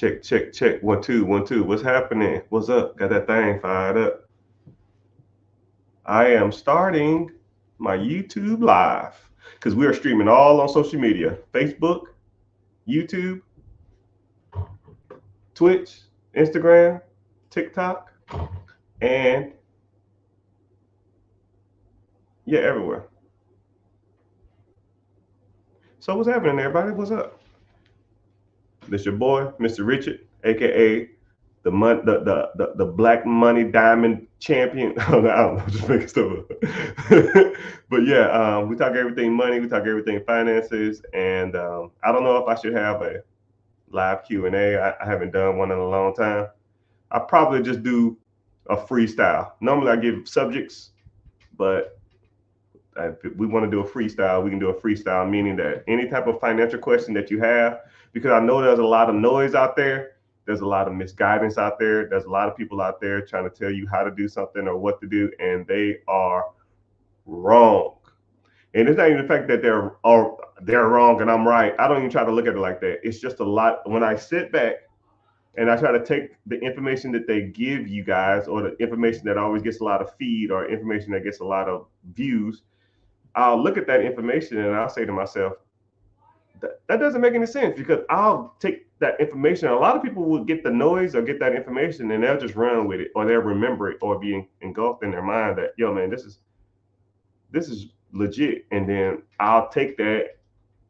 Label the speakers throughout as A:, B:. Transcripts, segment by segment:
A: Check, check, check. 1 2 1 2. What's happening? What's up? Got that thing fired up. I am starting my YouTube live because we are streaming all on social media: Facebook, YouTube, Twitch, Instagram, TikTok, and yeah, everywhere. So what's happening, everybody? What's up? This your boy, Mr. Richard, aka the Black Money Diamond Champion. I don't know, just making stuff up. But yeah, we talk everything money, we talk everything finances, and I don't know if I should have a live Q&A. I haven't done one in a long time. I probably just do a freestyle. Normally I give subjects, but if we want to do a freestyle, we can do a freestyle, meaning that any type of financial question that you have, because I know there's a lot of noise out there, there's a lot of misguidance out there, there's a lot of people out there trying to tell you how to do something or what to do, and they are wrong. And it's not even the fact that they're wrong and I'm right. I don't even try to look at it like that. It's just a lot. When I sit back and I try to take the information that they give you guys, or the information that always gets a lot of feed, or information that gets a lot of views, I'll look at that information and I'll say to myself, that doesn't make any sense, because I'll take that information. A lot of people will get the noise or get that information and they'll just run with it, or they'll remember it, or be engulfed in their mind that, yo, man, this is legit. And then I'll take that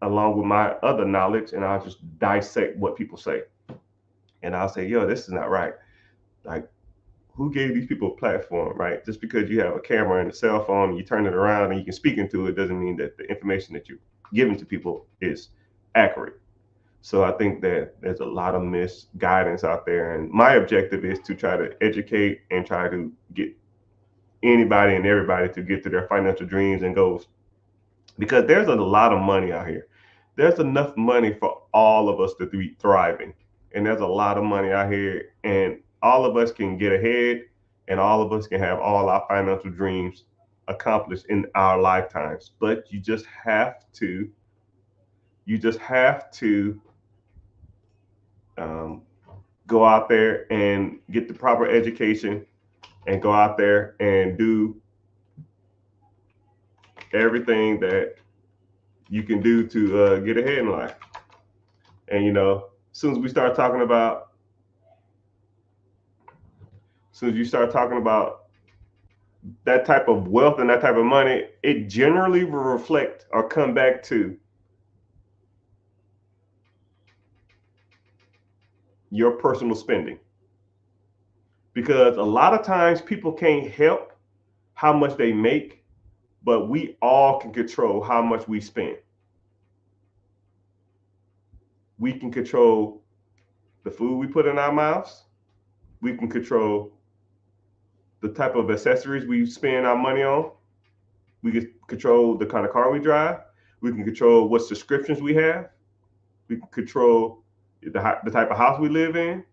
A: along with my other knowledge and I'll just dissect what people say. And I'll say, yo, this is not right. Like, who gave these people a platform, right? Just because you have a camera and a cell phone and you turn it around and you can speak into it doesn't mean that the information that you're giving to people is accurate. So I think that there's a lot of misguidance out there. And my objective is to try to educate and try to get anybody and everybody to get to their financial dreams and goals. Because there's a lot of money out here. There's enough money for all of us to be thriving. And there's a lot of money out here, and all of us can get ahead, and all of us can have all our financial dreams accomplished in our lifetimes. But you just have to um, go out there and get the proper education, and go out there and do everything that you can do to get ahead in life. And as soon as we start talking about, as soon as you start talking about that type of wealth and that type of money, it generally will reflect or come back to your personal spending. Because a lot of times people can't help how much they make, but we all can control how much we spend. We can control the food we put in our mouths. We can control the type of accessories we spend our money on. We can control the kind of car we drive. We can control what subscriptions we have. We can control the type of house we live in.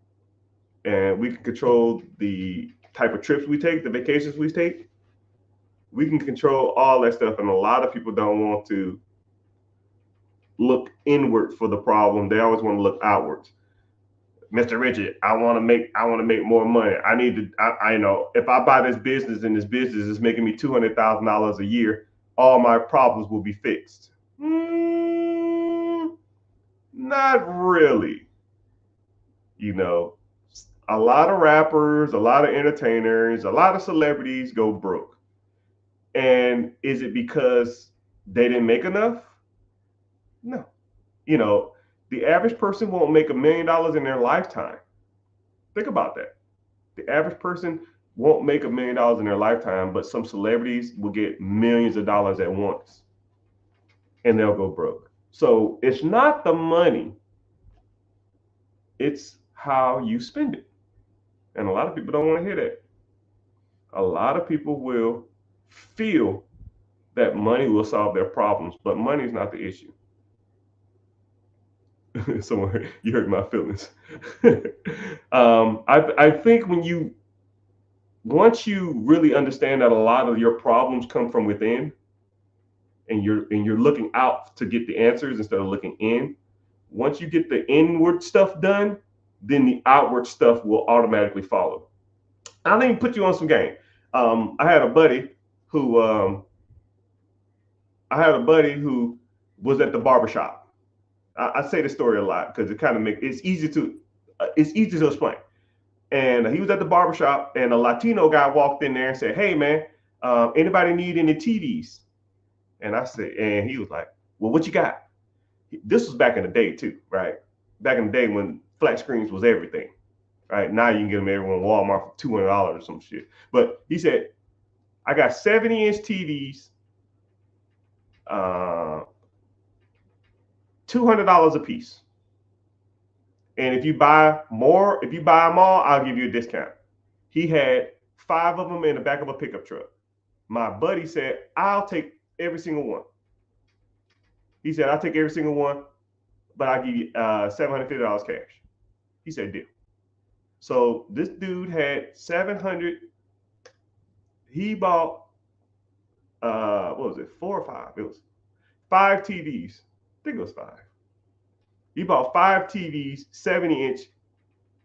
A: And we can control the type of trips we take, the vacations we take. We can control all that stuff. And a lot of people don't want to look inward for the problem. They always want to look outwards. Mr. Richard, I want to make more money. I need to, I know, if I buy this business and this business is making me $200,000 a year, all my problems will be fixed. Not really. You know, a lot of rappers, a lot of entertainers, a lot of celebrities go broke. And is it because they didn't make enough? No. You know, the average person won't make $1 million in their lifetime. Think about that. The average person won't make $1 million in their lifetime, but some celebrities will get millions of dollars at once and they'll go broke. So it's not the money, it's how you spend it. And a lot of people don't want to hear that. A lot of people will feel that money will solve their problems, but money is not the issue. Someone, you hurt my feelings. I think once you really understand that a lot of your problems come from within, and you're looking out to get the answers instead of looking in. Once you get the inward stuff done, then the outward stuff will automatically follow. I'll even put you on some game. I had a buddy who was at the barbershop. I say this story a lot because it kind of makes it's easy to explain. And he was at the barbershop, and a Latino guy walked in there and said, "Hey man, anybody need any TVs?" And I said, and he was like, "Well, what you got?" This was back in the day too, right? Back in the day when flat screens was everything, right? Now you can get them everywhere in Walmart for $200 or some shit. But he said, "I got 70-inch TVs, $200 a piece. And if you buy them all, I'll give you a discount." He had 5 of them in the back of a pickup truck. My buddy said, "I'll take every single one." He said, "I'll take every single one, but I'll give you $750 cash." He said, "Deal." So this dude had 700. He bought, what was it, 4 or 5? It was 5 TVs. I think it was 5. He bought 5 TVs, 70-inch,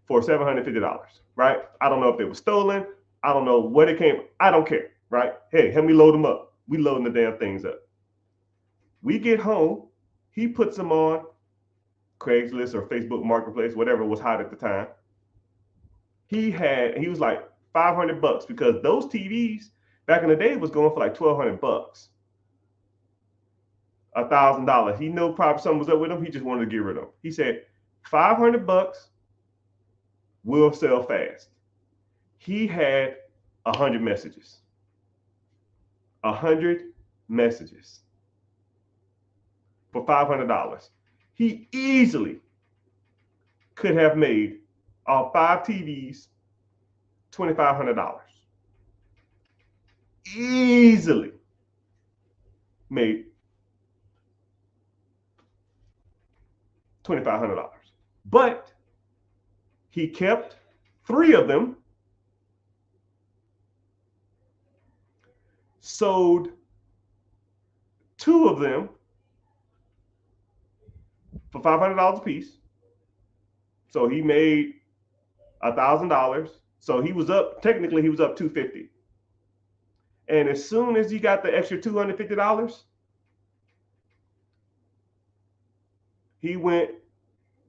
A: for $750, right? I don't know if they were stolen. I don't know where they came. I don't care, right? Hey, help me load them up. We loading the damn things up. We get home. He puts them on Craigslist or Facebook Marketplace, whatever was hot at the time. He was like $500 because those TVs back in the day was going for like $1,200, $1,000. He knew probably something was up with him. He just wanted to get rid of them. He said, $500 will sell fast. He had 100 messages. 100 messages for $500. He easily could have made off 5 TVs $2,500. Easily made $2,500. But he kept 3 of them, sold 2 of them for $500 a piece. So he made $1,000. So he was up $250. And as soon as he got the extra $250, he went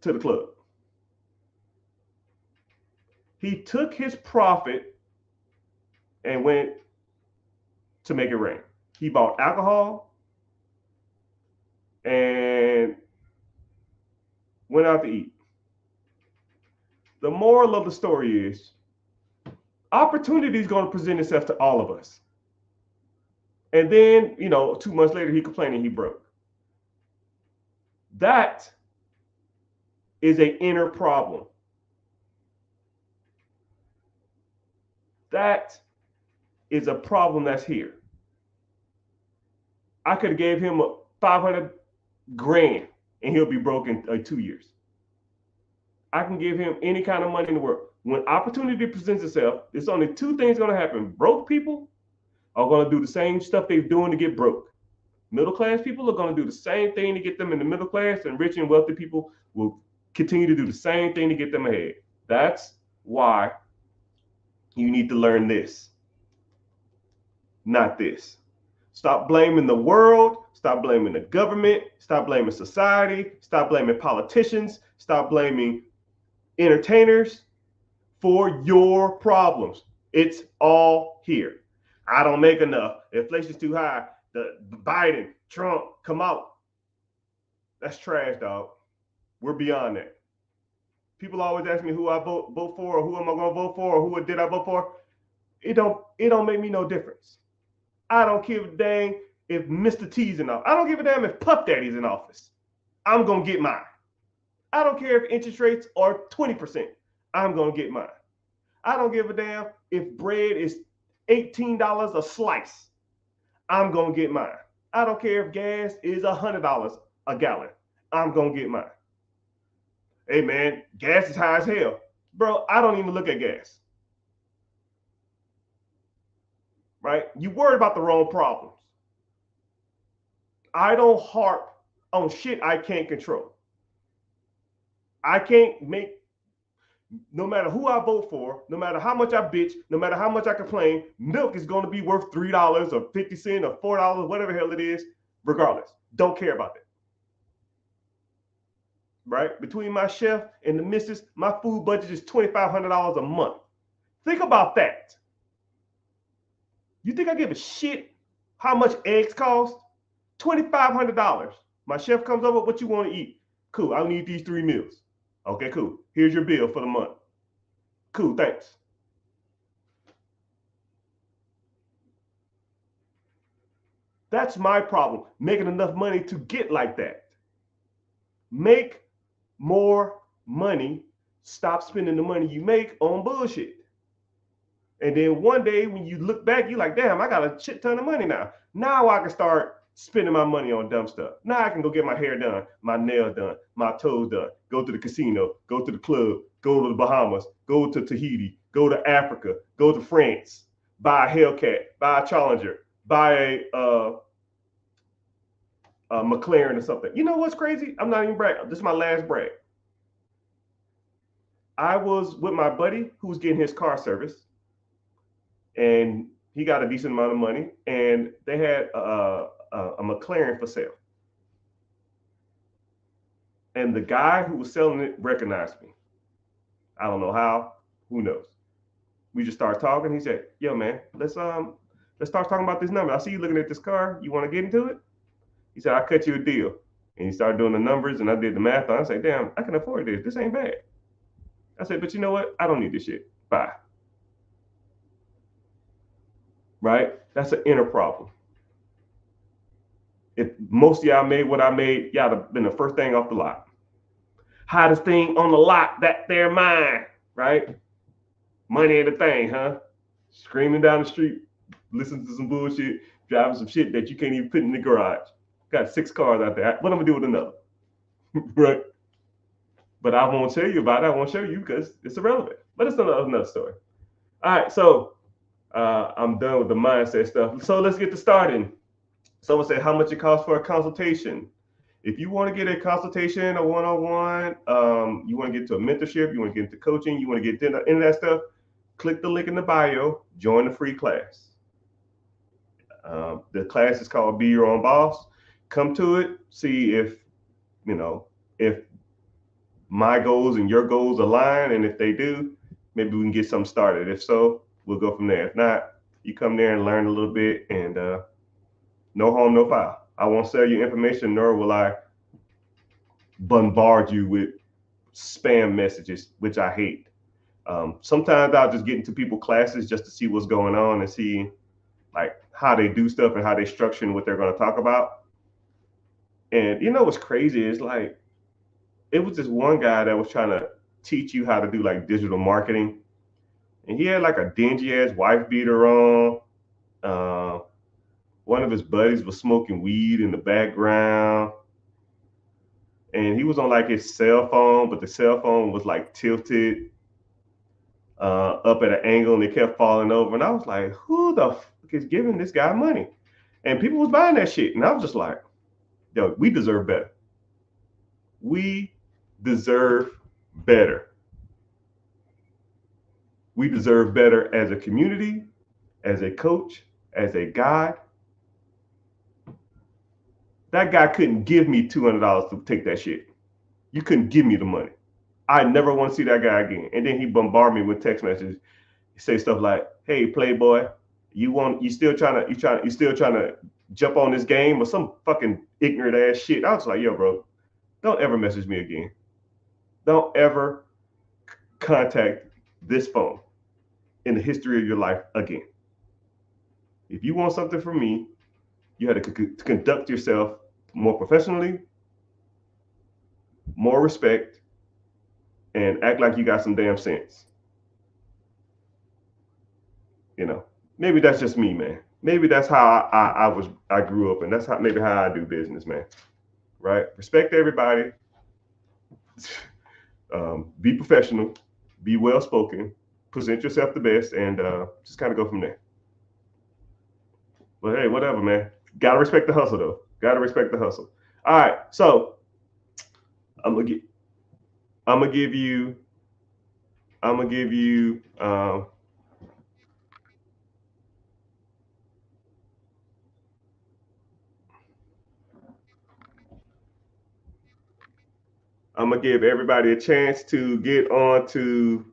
A: to the club. He took his profit and went to make it rain. He bought alcohol and went out to eat. The moral of the story is opportunity is going to present itself to all of us. And then, 2 months later, he complained and he broke. That is an inner problem. That is a problem that's here. I could have gave him 500 grand and he'll be broke in 2 years. I can give him any kind of money in the world. When opportunity presents itself, there's only 2 things going to happen. Broke people are going to do the same stuff they're doing to get broke. Middle class people are going to do the same thing to get them in the middle class, and rich and wealthy people will continue to do the same thing to get them ahead. That's why you need to learn this, not this. Stop blaming the world. Stop blaming the government. Stop blaming society. Stop blaming politicians. Stop blaming entertainers for your problems. It's all here. I don't make enough. Inflation's too high. The Biden, Trump, come out. That's trash, dog. We're beyond that. People always ask me who I vote for, or who am I going to vote for, or who did I vote for. It don't make me no difference. I don't give a dang if Mr. T's in office. I don't give a damn if Puff Daddy's in office. I'm going to get mine. I don't care if interest rates are 20%. I'm going to get mine. I don't give a damn if bread is $18 a slice. I'm going to get mine. I don't care if gas is $100 a gallon. I'm going to get mine. Hey, man, gas is high as hell. Bro, I don't even look at gas. Right? You worry about the wrong problems. I don't harp on shit I can't control. I can't make No matter who I vote for, no matter how much I bitch, no matter how much I complain, milk is going to be worth $3 or 50 cents or $4, whatever the hell it is, regardless. Don't care about that. Right? Between my chef and the missus, my food budget is $2,500 a month. Think about that. You think I give a shit how much eggs cost? $2,500. My chef comes over, what you want to eat? Cool, I'll need these 3 meals. Okay, cool. Here's your bill for the month. Cool, thanks. That's my problem, making enough money to get like that. Make more money. Stop spending the money you make on bullshit. And then one day when you look back, you're like, damn, I got a shit ton of money now. Now I can start spending my money on dumb stuff. Now I can go get my hair done, my nails done, my toes done, go to the casino, go to the club, go to the Bahamas, go to Tahiti, go to Africa, go to France, buy a Hellcat, buy a Challenger, buy a McLaren or something. You know what's crazy? I'm not even bragging. This is my last brag. I was with my buddy who was getting his car serviced, and he got a decent amount of money, and they had a McLaren for sale. And the guy who was selling it recognized me. I don't know how. Who knows? We just started talking. He said, "Yo, man, let's start talking about this number. I see you looking at this car. You want to get into it?" He said, "I'll cut you a deal." And he started doing the numbers, and I did the math. And I said, "Damn, I can afford this. This ain't bad." I said, "But you know what? I don't need this shit. Bye." Right? That's an inner problem. If most of y'all made what I made, y'all have been the first thing off the lot. Hottest thing on the lot, that there mine, right? Money ain't a thing, huh? Screaming down the street, listening to some bullshit, driving some shit that you can't even put in the garage. Got 6 cars out there. What am I gonna do with another? Right? But I won't tell you about it. I won't show you because it's irrelevant. But it's another story. All right, so I'm done with the mindset stuff. So let's get to starting. Someone said, how much it costs for a consultation? If you want to get a consultation, a one-on-one, you want to get to a mentorship, you want to get into coaching, you want to get into that stuff, click the link in the bio, join the free class. The class is called Be Your Own Boss. Come to it, see if my goals and your goals align, and if they do, maybe we can get something started. If so, we'll go from there. If not, you come there and learn a little bit, and no harm, no foul. I won't sell you information, nor will I bombard you with spam messages, which I hate. Sometimes I'll just get into people's classes just to see what's going on and see like how they do stuff and how they structure and what they're going to talk about. And you know what's crazy is like, it was this one guy that was trying to teach you how to do like digital marketing. And he had like a dingy ass wife beater on. One of his buddies was smoking weed in the background. And he was on like his cell phone, but the cell phone was like tilted up at an angle and it kept falling over. And I was like, who the fuck is giving this guy money? And people was buying that shit. And I was just like, yo, we deserve better. We deserve better. We deserve better as a community, as a coach, as a guide. That guy couldn't give me $200 to take that shit. You couldn't give me the money. I never want to see that guy again. And then he bombarded me with text messages. He say stuff like, "Hey, Playboy, you still trying to jump on this game," or some fucking ignorant ass shit. I was like, yo, bro, don't ever message me again. Don't ever contact this phone in the history of your life again. If you want something from me, you had to conduct yourself more professionally, more respect, and act like you got some damn sense. You know, maybe that's just me, man. Maybe that's how I grew up, and that's how I do business, man. Right? Respect everybody. Be professional. Be well spoken. Present yourself the best, and just kind of go from there. But hey, whatever, man. Gotta respect the hustle, though. Gotta respect the hustle. All right, so I'm gonna give you I'm gonna give you I'm gonna give everybody a chance to get onto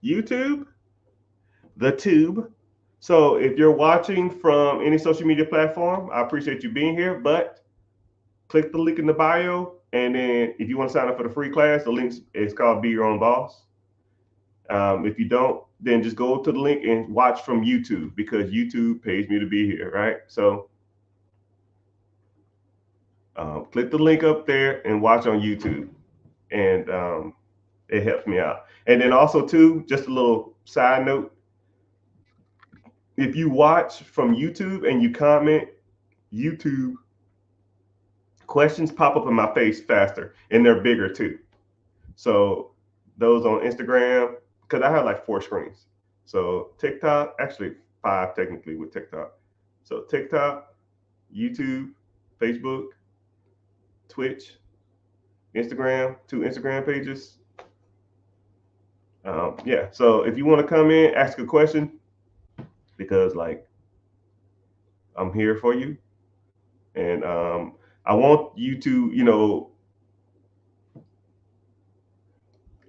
A: YouTube, the tube. So if you're watching from any social media platform, I appreciate you being here, but click the link in the bio. And then if you want to sign up for the free class, the link is called Be Your Own Boss. If you don't, then just go to the link and watch from YouTube because YouTube pays me to be here, right? So click the link up there and watch on YouTube. And it helps me out. And then also too, just a little side note, if you watch from YouTube and you comment, YouTube questions pop up in my face faster and they're bigger too. So those on Instagram, because I have like 4 screens. So TikTok, actually 5 technically with TikTok. So TikTok, YouTube, Facebook, Twitch, Instagram, 2 Instagram pages. Yeah, so if you want to come in, ask a question, because like I'm here for you, and I want you to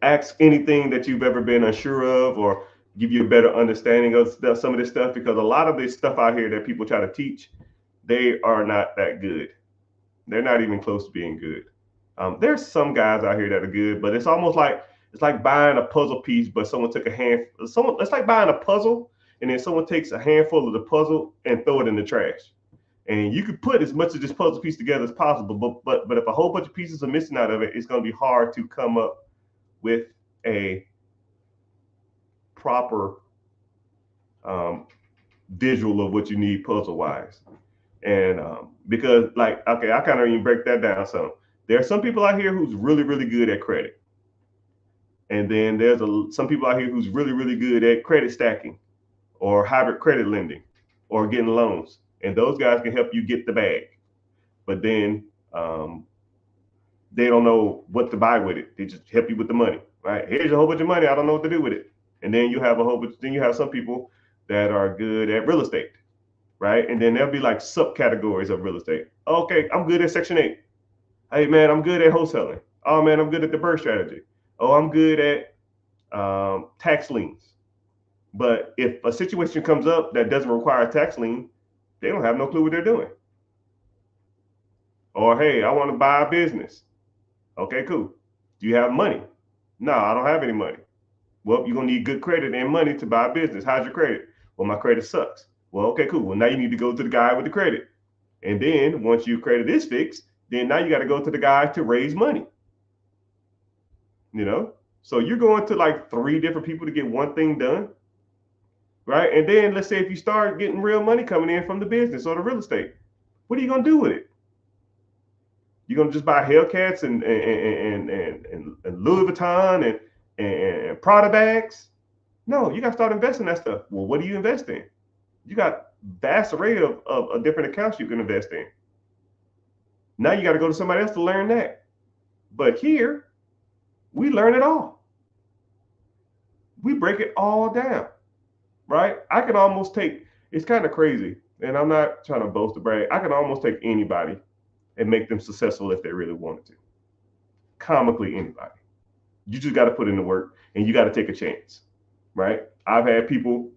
A: ask anything that you've ever been unsure of, or give you a better understanding of some of this stuff, because a lot of this stuff out here that people try to teach, they are not that good. They're not even close to being good. There's some guys out here that are good, but it's almost like it's like buying a puzzle piece, but someone took a hand. Someone It's like buying a puzzle, and then someone takes a handful of the puzzle and throw it in the trash. And you could put as much of this puzzle piece together as possible, but if a whole bunch of pieces are missing out of it, it's going to be hard to come up with a proper visual of what you need puzzle wise. And because like, okay, I kind of even break that down some. There are some people out here who's really, really good at credit. And then there's some people out here who's really, really good at credit stacking or hybrid credit lending or getting loans. And those guys can help you get the bag. But then they don't know what to buy with it. They just help you with the money, right? Here's a whole bunch of money. I don't know what to do with it. And then you have some people that are good at real estate, right? And then there'll be like subcategories of real estate. Okay, I'm good at Section 8. Hey, man, I'm good at wholesaling. Oh, man, I'm good at the BRRRR strategy. Oh, I'm good at tax liens. But if a situation comes up that doesn't require a tax lien, they don't have no clue what they're doing. Or, hey, I want to buy a business. Okay, cool. Do you have money? No, I don't have any money. Well, you're going to need good credit and money to buy a business. How's your credit? Well, my credit sucks. Well, okay, cool. Well, now you need to go to the guy with the credit. And then once your credit is fixed, then now you got to go to the guy to raise money. So you're going to like 3 different people to get one thing done, right? And then let's say if you start getting real money coming in from the business or the real estate, what are you going to do with it? You're going to just buy Hellcats and Louis Vuitton and Prada bags? No, you got to start investing that stuff. Well, what do you invest in? You got vast array of different accounts you can invest in. Now you got to go to somebody else to learn that. But here, we learn it all. We break it all down, right? I can almost take, it's kind of crazy, and I'm not trying to boast or brag. I can almost take anybody and make them successful if they really wanted to. Comically anybody. You just got to put in the work, and you got to take a chance, right? I've had people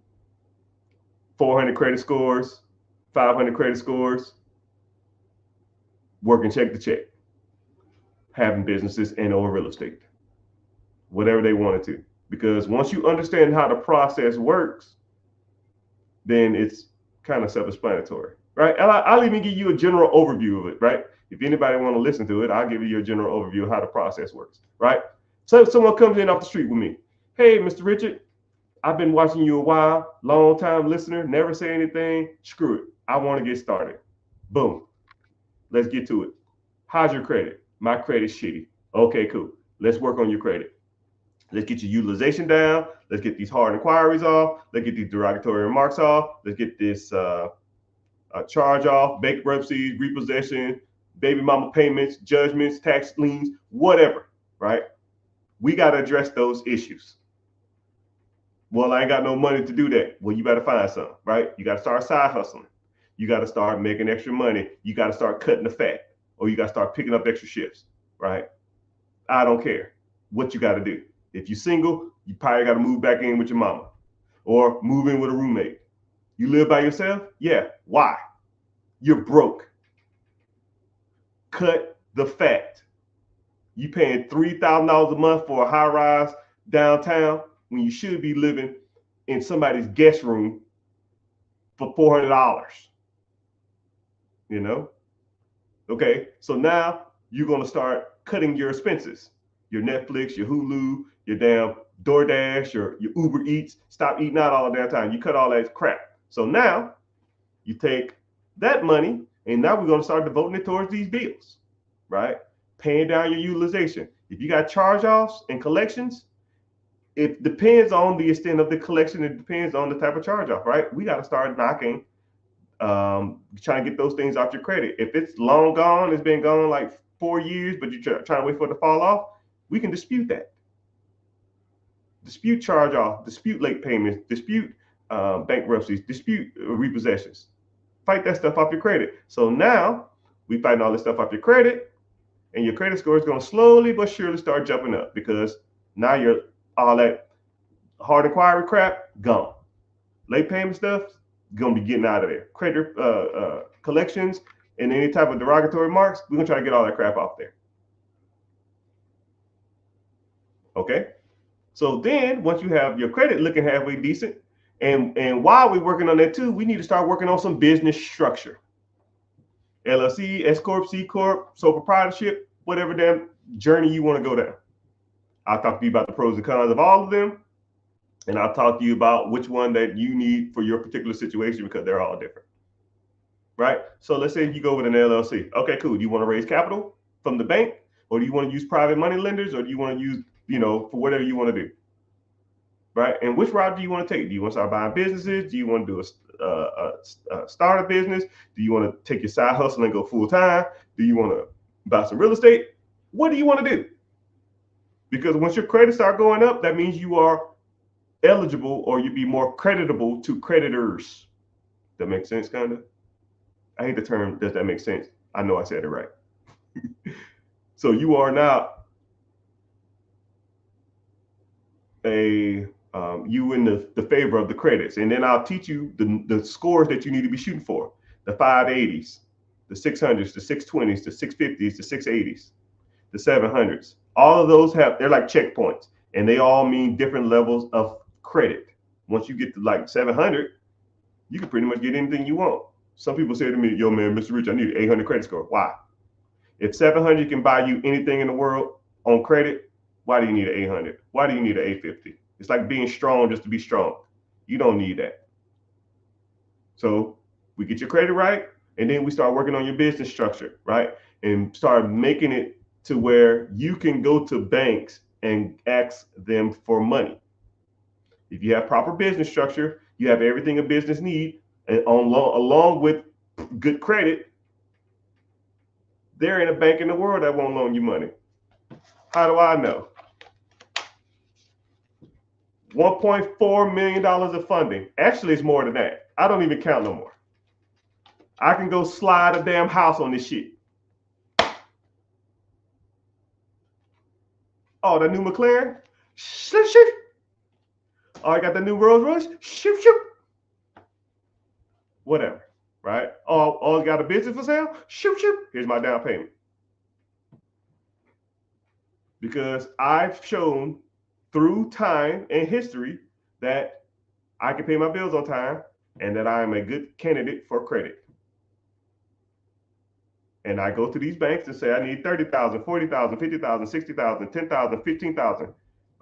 A: 400 credit scores, 500 credit scores, working check to check, having businesses and or real estate, whatever they wanted to. Because once you understand how the process works, then it's kind of self-explanatory, right? And I'll even give you a general overview of it, right? If anybody want to listen to it, I'll give you a general overview of how the process works, right? So if someone comes in off the street with me, hey, Mr. Richard, I've been watching you a while, long time listener, never say anything. Screw it. I want to get started. Boom. Let's get to it. How's your credit? My credit's shitty. Okay, cool. Let's work on your credit. Let's get your utilization down. Let's get these hard inquiries off. Let's get these derogatory remarks off. Let's get this charge off, bankruptcies, repossession, baby mama payments, judgments, tax liens, whatever, right? We got to address those issues. Well, I ain't got no money to do that. Well, you better find some, right? You got to start side hustling. You got to start making extra money. You got to start cutting the fat, or you got to start picking up extra shifts, right? I don't care what you got to do. If you're single, you probably got to move back in with your mama or move in with a roommate. You live by yourself? Yeah. Why? You're broke. Cut the fat. You paying $3,000 a month for a high rise downtown when you should be living in somebody's guest room for $400. You know? Okay, so now you're gonna start cutting your expenses, your Netflix, your Hulu, your damn DoorDash, your Uber Eats. Stop eating out all the damn time. You cut all that crap. So now you take that money and now we're gonna start devoting it towards these bills, right? Paying down your utilization. If you got charge-offs and collections, it depends on the extent of the collection. It depends on the type of charge-off, right? We got to start knocking, trying to get those things off your credit. If it's long gone, it's been gone like 4 years, but you're trying to wait for it to fall off, we can dispute that. Dispute charge-off, dispute late payments, dispute bankruptcies, dispute repossessions. Fight that stuff off your credit. So now we fighting all this stuff off your credit, and your credit score is going to slowly but surely start jumping up because now you're all that hard inquiry crap gone. Late payment stuff gonna be getting out of there. Credit collections and any type of derogatory marks, we're gonna try to get all that crap off there. Okay. So then once you have your credit looking halfway decent, and while we're working on that too, we need to start working on some business structure. LLC, S Corp, C Corp, sole proprietorship, whatever damn journey you want to go down. I'll talk to you about the pros and cons of all of them. And I'll talk to you about which one that you need for your particular situation because they're all different. Right? So let's say you go with an LLC. Okay, cool. Do you want to raise capital from the bank, or do you want to use private money lenders, or do you want to use, for whatever you want to do? Right? And which route do you want to take? Do you want to start buying businesses? Do you want to do a start a business? Do you want to take your side hustle and go full time? Do you want to buy some real estate? What do you want to do? Because once your credit start going up, that means you are eligible, or you'd be more creditable to creditors. That makes sense, kind of? I hate the term, does that make sense? I know I said it right. So you are now you in the favor of the credits. And then I'll teach you the scores that you need to be shooting for. The 580s, the 600s, the 620s, the 650s, the 680s, the 700s. All of those they're like checkpoints, and they all mean different levels of credit. Once you get to like 700, you can pretty much get anything you want. Some people say to me, yo man, Mr. Rich, I need an 800 credit score. Why? If 700 can buy you anything in the world on credit, why do you need an 800? Why do you need an 850? It's like being strong just to be strong. You don't need that. So we get your credit right, and then we start working on your business structure, right? And start making it to where you can go to banks and ask them for money. If you have proper business structure, you have everything a business needs, and along with good credit, there ain't a bank in the world that won't loan you money. How do I know? $1.4 million of funding. Actually, it's more than that. I don't even count no more. I can go slide a damn house on this shit. Oh, that new McLaren? Shoot, shoot. Oh, I got the new Rolls Royce? Shoot, shoot. Whatever, right? Oh, you got a business for sale? Shoot, shoot. Here's my down payment. Because I've shown through time and history that I can pay my bills on time and that I am a good candidate for credit. And I go to these banks and say, I need 30,000, 40,000, 50,000, 60,000, 10,000, 15,000.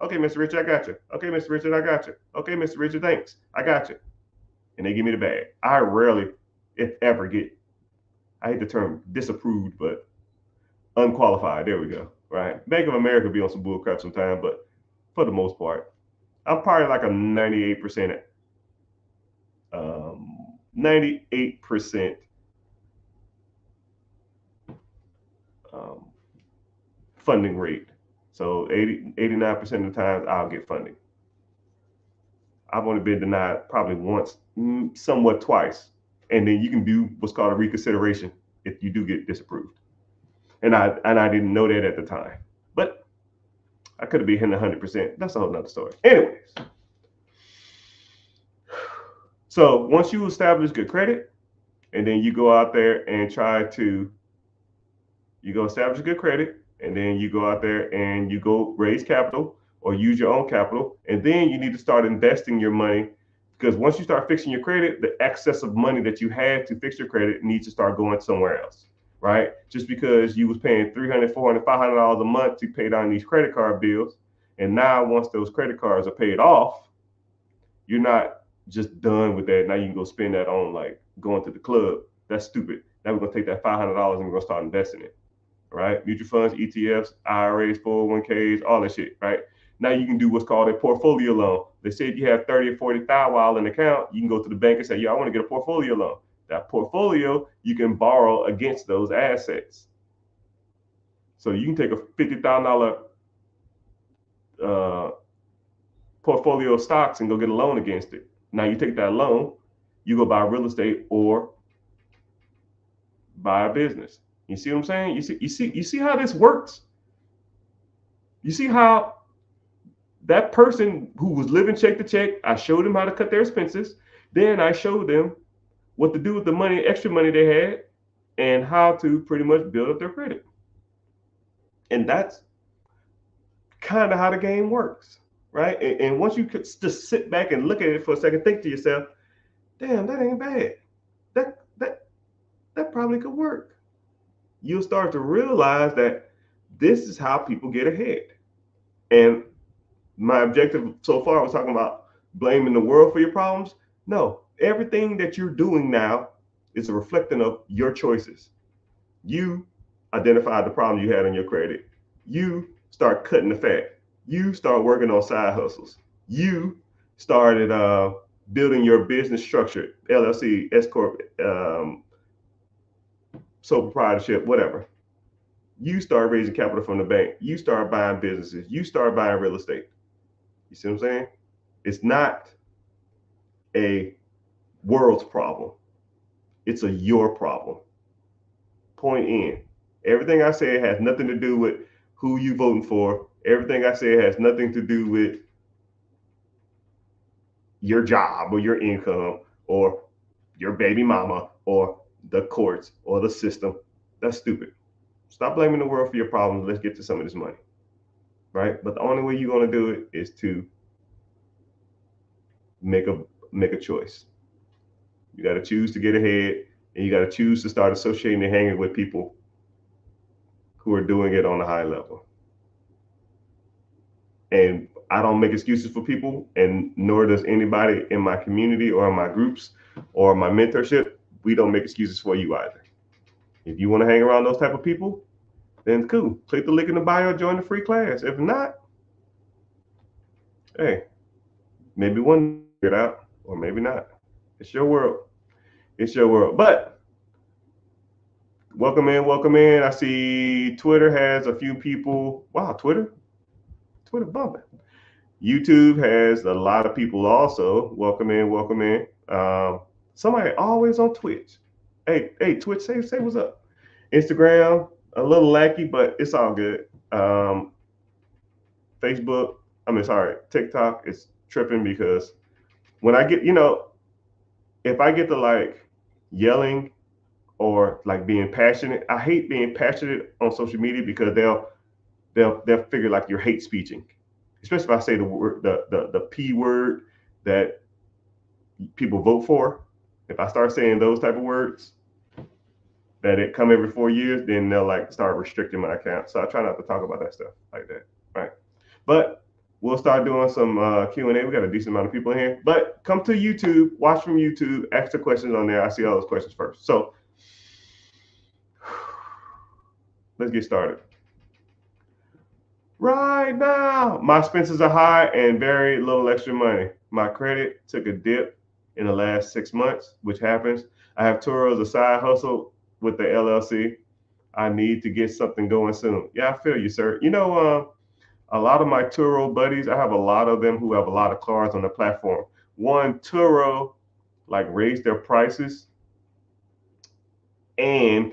A: Okay, Mr. Richard, I got you. Okay, Mr. Richard, I got you. Okay, Mr. Richard, thanks. I got you. And they give me the bag. I rarely, if ever, get, I hate the term disapproved, but unqualified. There we go. Right. Bank of America be on some bull crap sometime, but for the most part, I'm probably like a 98%, 98% funding rate. So 89% of the times I'll get funding. I've only been denied probably once, somewhat twice. And then you can do what's called a reconsideration if you do get disapproved. And I didn't know that at the time. But I could have been hitting 100%. That's a whole nother story. Anyways, so once you establish good credit, and then you go out there and you go establish good credit, and then you go out there and you go raise capital or use your own capital, and then you need to start investing your money, because once you start fixing your credit, the excess of money that you had to fix your credit needs to start going somewhere else, right? Just because you was paying $300, $400, $500 a month to pay down these credit card bills, and now once those credit cards are paid off, you're not just done with that. Now you can go spend that on like going to the club. That's stupid. Now we're gonna take that $500 and we're gonna start investing it, right? Mutual funds, ETFs, IRAs, 401ks, all that shit, right? Now you can do what's called a portfolio loan. They said you have 30 or 40,000 in an account. You can go to the bank and say, "Yeah, I want to get a portfolio loan." That portfolio you can borrow against those assets. So you can take a $50,000 portfolio of stocks and go get a loan against it. Now you take that loan, you go buy real estate or buy a business. You see what I'm saying? You see how this works? You see how that person who was living check to check, I showed them how to cut their expenses. Then I showed them what to do with the money, extra money they had, and how to pretty much build up their credit. And that's kind of how the game works, right? And once you could just sit back and look at it for a second, think to yourself, damn, that ain't bad. That probably could work. You'll start to realize that this is how people get ahead. And my objective so far was talking about blaming the world for your problems. No, everything that you're doing now is a reflection of your choices. You identified the problem you had on your credit. You start cutting the fat. You start working on side hustles. You started building your business structure, LLC, S corp, sole proprietorship, whatever. You start raising capital from the bank. You start buying businesses. You start buying real estate. You see what I'm saying? It's not a world's problem. It's a your problem. Point in. Everything I say has nothing to do with who you voting for. Everything I say has nothing to do with your job or your income or your baby mama or the courts or the system. That's stupid. Stop blaming the world for your problems. Let's get to some of this money, right? But the only way you're going to do it is to make a choice. You got to choose to get ahead, and you got to choose to start associating and hanging with people who are doing it on a high level. And I don't make excuses for people, and nor does anybody in my community or in my groups or my mentorship. We don't make excuses for you either. If you want to hang around those type of people, then cool. Click the link in the bio, join the free class. If not, hey, maybe one get out, or maybe not. It's your world. It's your world. But welcome in, welcome in. I see Twitter has a few people. Wow, Twitter bumping. YouTube has a lot of people also. Welcome in, welcome in. Somebody always on Twitch. Hey, Twitch, say what's up. Instagram, a little lackey, but it's all good. Facebook, TikTok is tripping because when I get, if I get to like yelling or like being passionate, I hate being passionate on social media because they'll figure like you're hate speeching, especially if I say the word, the P word that people vote for. If I start saying those type of words that it come every 4 years, then they'll like start restricting my account. So I try not to talk about that stuff like that, right? But we'll start doing some Q&A. We got a decent amount of people in here. But come to YouTube, watch from YouTube, ask the questions on there. I see all those questions first. So let's get started. Right now, my expenses are high and very little extra money. My credit took a dip in the last 6 months, which happens. I have Turo as a side hustle with the LLC. I need to get something going soon. Yeah, I feel you, sir. A lot of my Turo buddies, I have a lot of them who have a lot of cars on the platform. one, Turo like raised their prices, and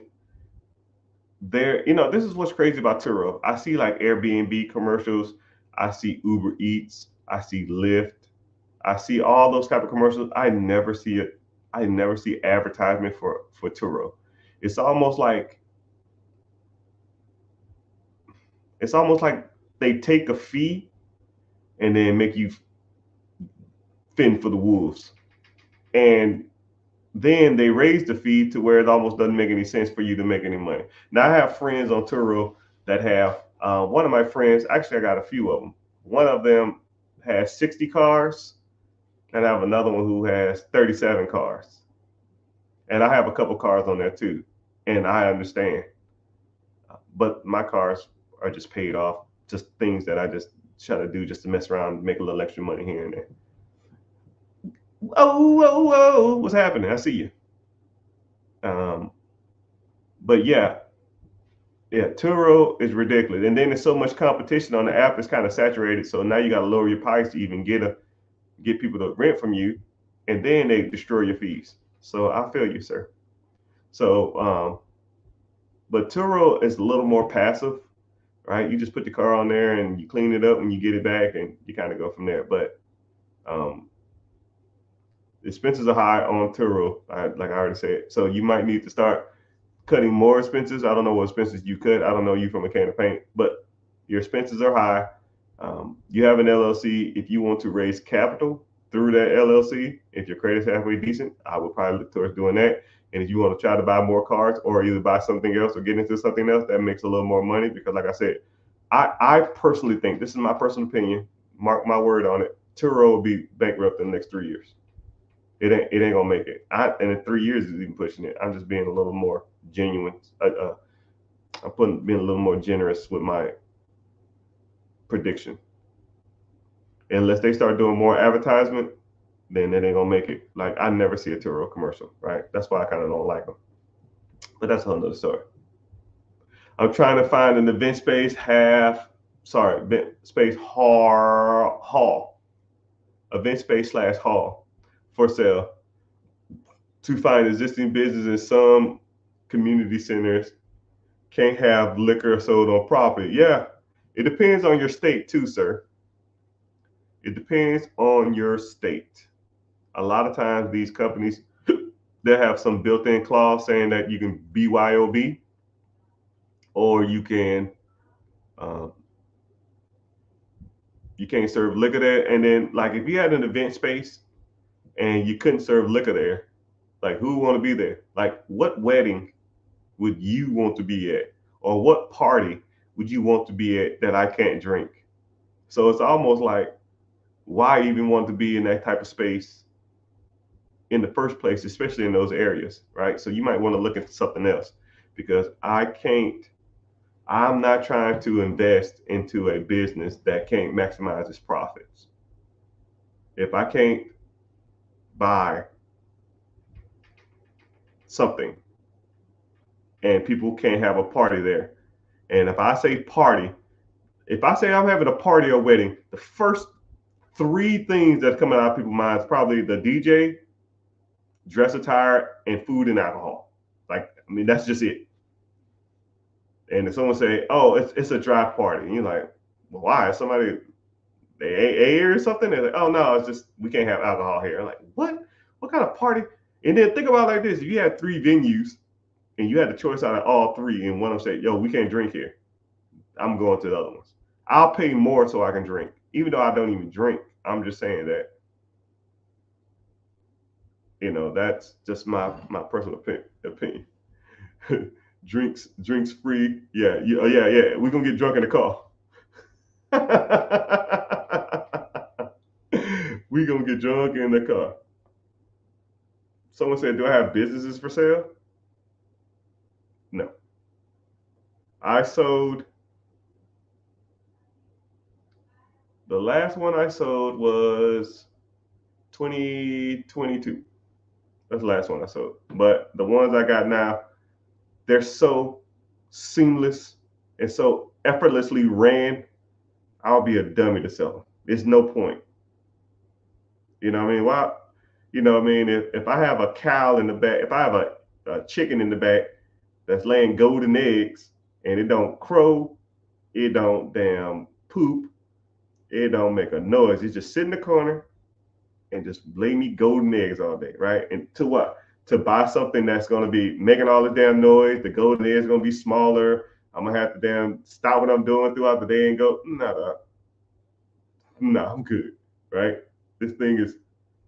A: this is what's crazy about Turo. I see like Airbnb commercials, I see Uber Eats, I see Lyft, I see all those type of commercials. I never see it. I never see advertisement for Turo. It's almost like it's almost like they take a fee and then make you fend for the wolves. And then they raise the fee to where it almost doesn't make any sense for you to make any money. Now I have friends on Turo that have one of my friends, actually I got a few of them. One of them has 60 cars, and I have another one who has 37 cars. And I have a couple cars on there too. And I understand. But my cars are just paid off, just things that I just try to do just to mess around, make a little extra money here and there. Oh, what's happening? I see you. But yeah, Turo is ridiculous, and then there's so much competition on the app; it's kind of saturated. So now you got to lower your price to even get people to rent from you, and then they destroy your fees. So I feel you, sir. So, but Turo is a little more passive, right? You just put the car on there and you clean it up and you get it back, and you kind of go from there. But um, expenses are high on Turo, like I already said. So you might need to start cutting more expenses. I don't know what expenses you cut. I don't know you from a can of paint, but your expenses are high. You have an LLC. If you want to raise capital through that LLC, if your credit's halfway decent, I would probably look towards doing that. And if you want to try to buy more cars or either buy something else or get into something else that makes a little more money, because like I said, I personally think, this is my personal opinion, mark my word on it, Turo will be bankrupt in the next 3 years. It ain't gonna make it. And in 3 years is even pushing it. I'm just being a little more genuine. Being a little more generous with my prediction. Unless they start doing more advertisement, then it ain't gonna make it. Like I never see a Turo commercial, right? That's why I kind of don't like them. But that's another story. I'm trying to find an event space event space hall, event space / hall for sale to find existing business in some community centers. Can't have liquor sold on property. Yeah, it depends on your state too, sir. It depends on your state. A lot of times these companies they have some built-in clause saying that you can BYOB or um, you can't serve liquor there. And then like if you had an event space and you couldn't serve liquor there, like who would want to be there? Like what wedding would you want to be at? Or what party would you want to be at that I can't drink? So it's almost like, why even want to be in that type of space in the first place, especially in those areas, right? So you might want to look into something else because I'm not trying to invest into a business that can't maximize its profits. If I can't buy something and people can't have a party there, and if I say party, if I say I'm having a party or wedding, the first three things that come out of people's minds probably the DJ, dress attire, and food and alcohol. Like, I mean, that's just it. And if someone say, "Oh, it's a drive party," and you're like, "Well, why? Somebody they AA or something?" They're like, "Oh no, it's just we can't have alcohol here." I'm like, what? What kind of party? And then think about it like this: if you had three venues and you had the choice out of all three, and one of them say, "Yo, we can't drink here," I'm going to the other ones. I'll pay more so I can drink, even though I don't even drink. I'm just saying that that's just my personal opinion. Drinks free. Yeah, yeah. We're gonna get drunk in the car. We gonna get drunk in the car. Someone said, "Do I have businesses for sale?" No. I sold the last one I sold was 2022. That's the last one I sold. But the ones I got now, they're so seamless and so effortlessly ran. I'll be a dummy to sell them. There's no point. You know what I mean? Why? You know what I mean? If I have a cow in the back, if I have a chicken in the back that's laying golden eggs and it don't crow, it don't damn poop, it don't make a noise. It just sit in the corner and just lay me golden eggs all day, right? And to what? To buy something that's gonna be making all the damn noise. The golden eggs gonna be smaller. I'm gonna have to damn stop what I'm doing throughout the day and go, nah, I'm good, right? This thing is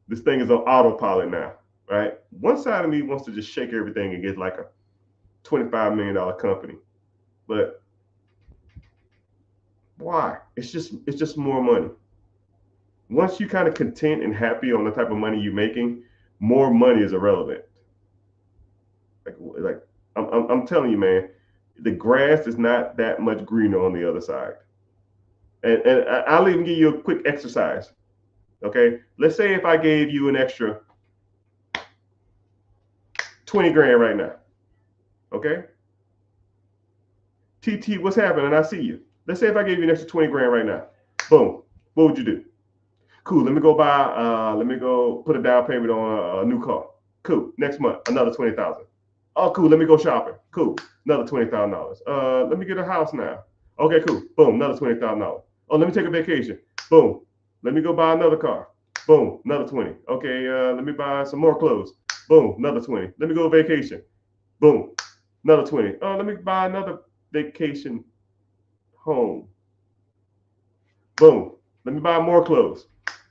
A: this thing is on autopilot now, right? One side of me wants to just shake everything and get like a $25 million company, but why? It's just more money. Once you kind of content and happy on the type of money you're making, more money is irrelevant. Like I'm telling you, man, the grass is not that much greener on the other side. And I'll even give you a quick exercise. Okay, let's say if I gave you an extra 20 grand right now. Okay, TT, what's happening? I see you. Let's say if I gave you an extra 20 grand right now. Boom. What would you do? Cool. Let me go buy. Let me go put a down payment on a new car. Cool. Next month, another 20,000. Oh, cool. Let me go shopping. Cool. Another $20,000. Let me get a house now. Okay, cool. Boom. Another $20,000. Oh, let me take a vacation. Boom. Let me go buy another car. Boom. Another 20. Okay. Let me buy some more clothes. Boom. Another 20. Let me go vacation. Boom. Another 20. Oh, let me buy another vacation home. Boom. Let me buy more clothes.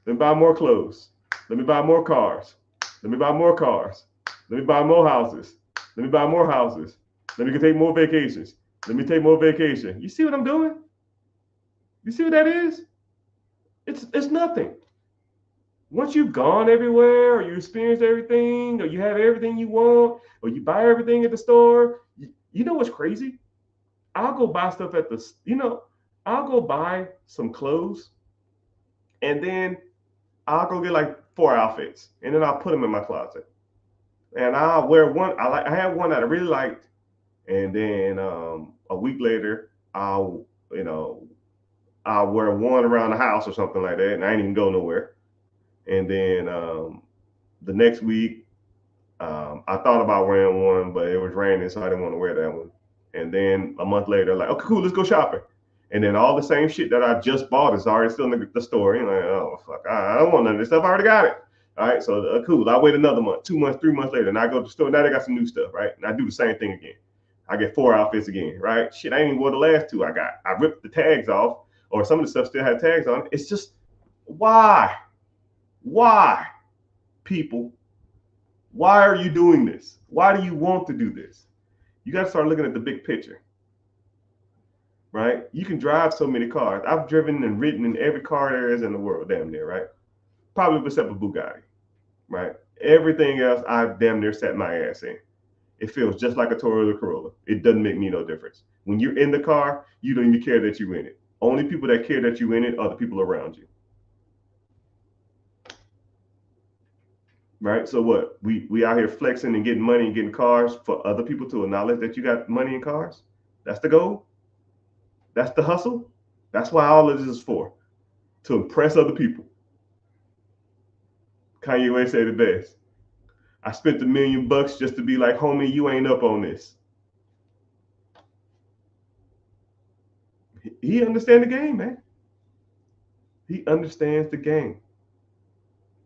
A: Let me buy more clothes. Let me buy more cars. Let me buy more cars. Let me buy more houses. Let me buy more houses. Let me take more vacations. Let me take more vacation. You see what I'm doing? You see what that is? It's nothing. Once you've gone everywhere, or you experienced everything, or you have everything you want, or you buy everything at the store, you know what's crazy? I'll go buy stuff at I'll go buy some clothes, and then I'll go get like 4 outfits, and then I'll put them in my closet. And I'll wear one. I had one that I really liked, and then a week later, you know I'll wear one around the house or something like that, and I ain't even go nowhere. And then the next week, I thought about wearing one, but it was raining, so I didn't want to wear that one. And then a month later, like, okay, cool, let's go shopping. And then all the same shit that I just bought is already still in the store. You're like, oh fuck, I don't want none of this stuff. I already got it. All right, so cool. I wait another month, 2 months, 3 months later, and I go to the store. Now they got some new stuff, right? And I do the same thing again. I get 4 outfits again, right? Shit, I ain't even wore the last two I got. I ripped the tags off, or some of the stuff still had tags on it. It's just why, why, people, why are you doing this? Why do you want to do this? You got to start looking at the big picture, right? You can drive so many cars. I've driven and ridden in every car there is in the world, damn near, right? Probably except a Bugatti, right? Everything else I've damn near sat my ass in. It feels just like a Toyota Corolla. It doesn't make me no difference. When you're in the car, you don't even care that you're in it. Only people that care that you're in it are the people around you. Right? So what? We out here flexing and getting money and getting cars for other people to acknowledge that you got money and cars? That's the goal? That's the hustle? That's why all of this is for. To impress other people. Kanye West said it best. I spent $1 million just to be like, homie, you ain't up on this. He understands the game, man. He understands the game.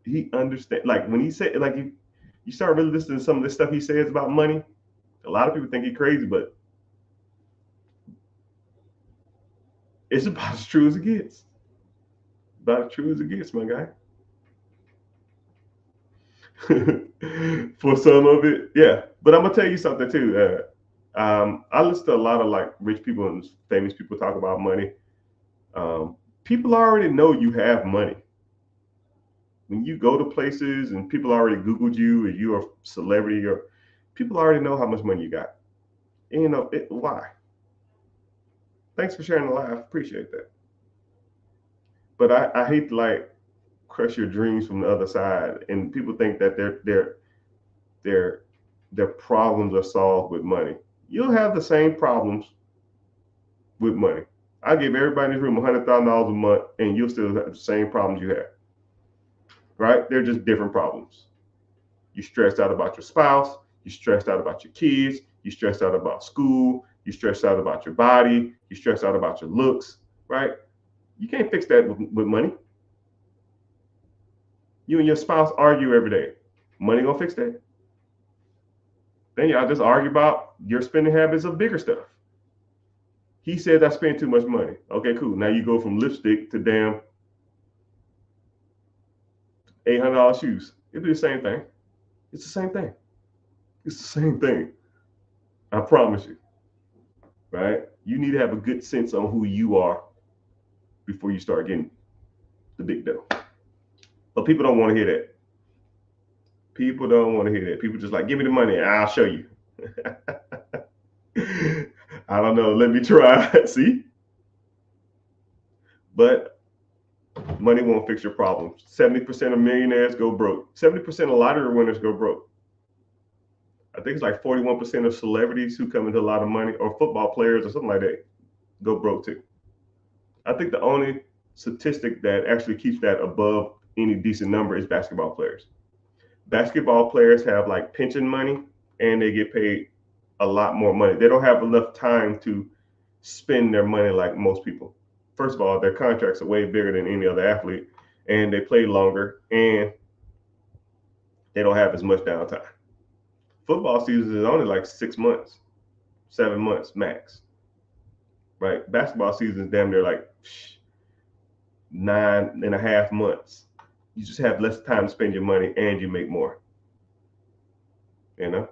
A: He understands. Like when he said, like you start really listening to some of the stuff he says about money. A lot of people think he's crazy, but it's about as true as it gets. About as true as it gets, my guy. For some of it, yeah. But I'm gonna tell you something too. I listen to a lot of like rich people and famous people talk about money. People already know you have money. When you go to places and people already Googled you or you're a celebrity, or people already know how much money you got. And, why? Thanks for sharing the life. Appreciate that. But I hate to like crush your dreams from the other side, and people think that their their problems are solved with money. You'll have the same problems with money. I give everybody in this room $100,000 a month, and you'll still have the same problems you have. right? They're just different problems. You're stressed out about your spouse. You're stressed out about your kids. You're stressed out about school. You're stressed out about your body. You're stressed out about your looks, right? You can't fix that with money. You and your spouse argue every day. Money gonna fix that? Then y'all just argue about your spending habits of bigger stuff. He said I spend too much money. Okay, cool. Now you go from lipstick to damn $800 shoes. It'll be the same thing. It's the same thing. It's the same thing. I promise you. Right? You need to have a good sense on who you are before you start getting the big dough. But people don't want to hear that. People don't want to hear that. People just like, give me the money and I'll show you. I don't know. Let me try. See? But money won't fix your problems. 70% of millionaires go broke. 70% of lottery winners go broke. I think it's like 41% of celebrities who come into a lot of money, or football players or something like that, go broke too. I think the only statistic that actually keeps that above any decent number is basketball players. Basketball players have like pension money and they get paid a lot more money. They don't have enough time to spend their money like most people. First of all, their contracts are way bigger than any other athlete, and they play longer, and they don't have as much downtime. Football season is only like 6 months, 7 months max, right? Basketball season is damn near like 9.5 months. You just have less time to spend your money and you make more. You know,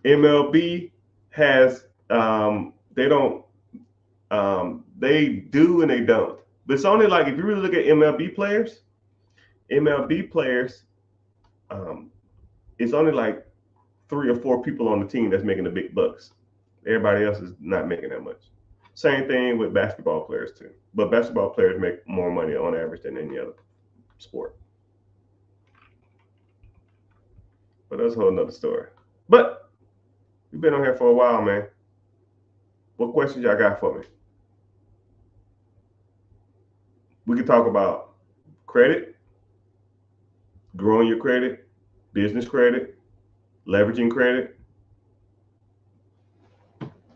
A: MLB has they don't they do and they don't. But it's only like, if you really look at MLB players, it's only like 3 or 4 people on the team that's making the big bucks. Everybody else is not making that much. Same thing with basketball players too. But basketball players make more money on average than any other sport. But that's a whole nother story. But we've been on here for a while, man. What questions y'all got for me? We can talk about credit, growing your credit, business credit, leveraging credit,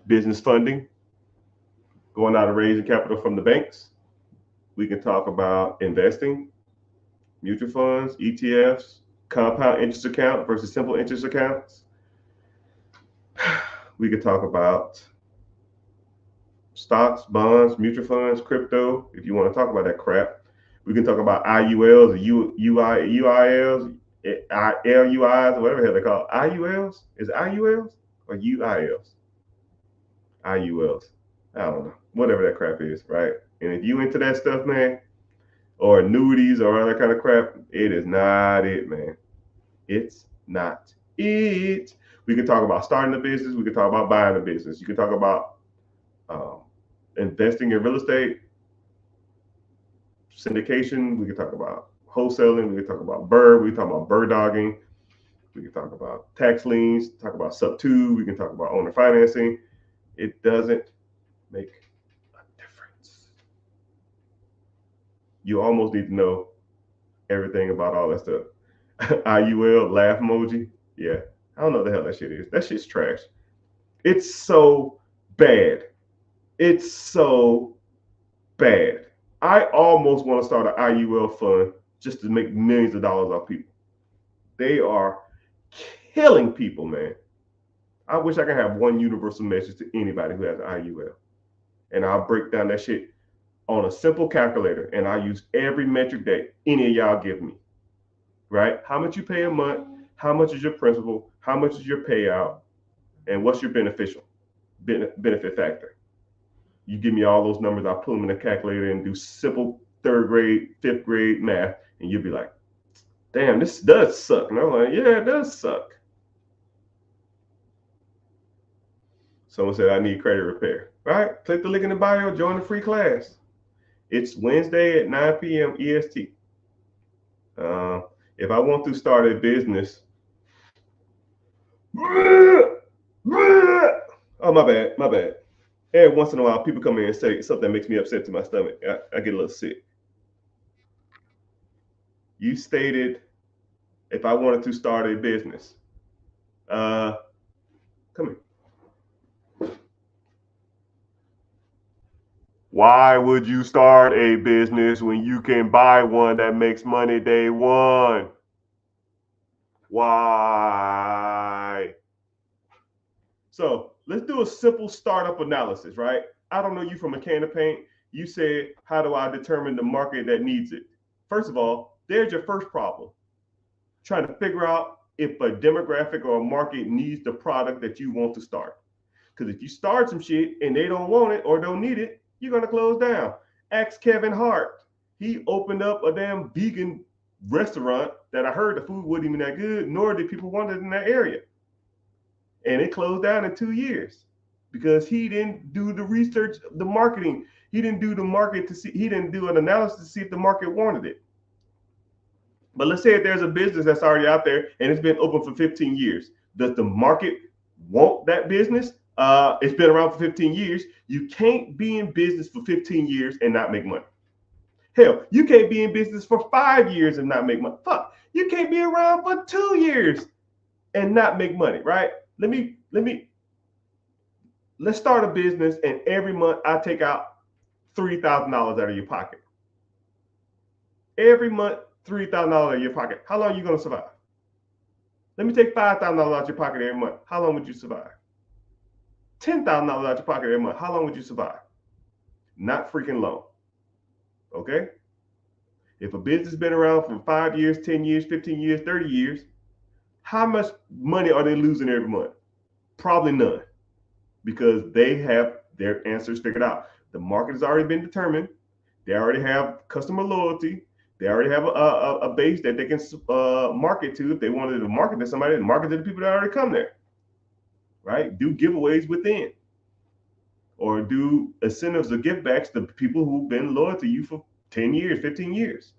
A: business funding, going out and raising capital from the banks. We can talk about investing, mutual funds, ETFs, compound interest account versus simple interest accounts. We could talk about stocks, bonds, mutual funds, crypto, if you want to talk about that crap. We can talk about IULs, UILs, LUIs, or whatever the hell they call it. IULs? Is it IULs or UILs? IULs. I don't know. Whatever that crap is, right? And if you into that stuff, man, or annuities or other kind of crap, it is not it, man. It's not it. We can talk about starting a business. We can talk about buying a business. You can talk about investing in real estate, syndication. We can talk about wholesaling. We can talk about bird. We can talk about bird dogging. We can talk about tax liens. Talk about sub-2. We can talk about owner financing. It doesn't make a difference. You almost need to know everything about all that stuff. IUL, laugh emoji. Yeah, I don't know what the hell that shit is. That shit's trash. It's so bad. It's so bad. I almost want to start an IUL fund just to make millions of dollars off people. They are killing people, man. I wish I could have one universal message to anybody who has an IUL. And I'll break down that shit on a simple calculator, and I use every metric that any of y'all give me. Right? How much you pay a month, how much is your principal, how much is your payout, and what's your benefit factor. You give me all those numbers, I'll put them in a calculator and do simple 3rd grade, 5th grade math, and you'll be like, damn, this does suck. And I'm like, yeah, it does suck. Someone said, I need credit repair. All right, click the link in the bio, join the free class. It's Wednesday at 9 p.m. EST. If I want to start a business, oh, my bad. Every once in a while, people come in and say something that makes me upset to my stomach. I get a little sick. You stated if I wanted to start a business. Come here. Why would you start a business when you can buy one that makes money day one? Why? So let's do a simple startup analysis, right? I don't know you from a can of paint. You said, how do I determine the market that needs it? First of all, there's your first problem. Trying to figure out if a demographic or a market needs the product that you want to start. Because if you start some shit and they don't want it or don't need it, you're going to close down. Ask Kevin Hart. He opened up a damn vegan restaurant that I heard the food wasn't even that good, nor did people want it in that area. And it closed down in 2 years because he didn't do the research, the marketing. He didn't do the market to see, he didn't do an analysis to see if the market wanted it. But let's say if there's a business that's already out there and it's been open for 15 years. Does the market want that business? It's been around for 15 years. You can't be in business for 15 years and not make money. Hell, you can't be in business for 5 years and not make money. Fuck, you can't be around for 2 years and not make money, right? Let's start a business and every month I take out $3,000 out of your pocket. Every month, $3,000 out of your pocket. How long are you going to survive? Let me take $5,000 out of your pocket every month. How long would you survive? $10,000 out of your pocket every month. How long would you survive? Not freaking long. Okay? If a business has been around for 5 years, 10 years, 15 years, 30 years, how much money are they losing every month? Probably none, because they have their answers figured out. The market has already been determined. They already have customer loyalty. They already have a base that they can market to. If they wanted to market to somebody, market to the people that already come there, right? Do giveaways within, or do incentives or give backs to people who've been loyal to you for 10 years, 15 years.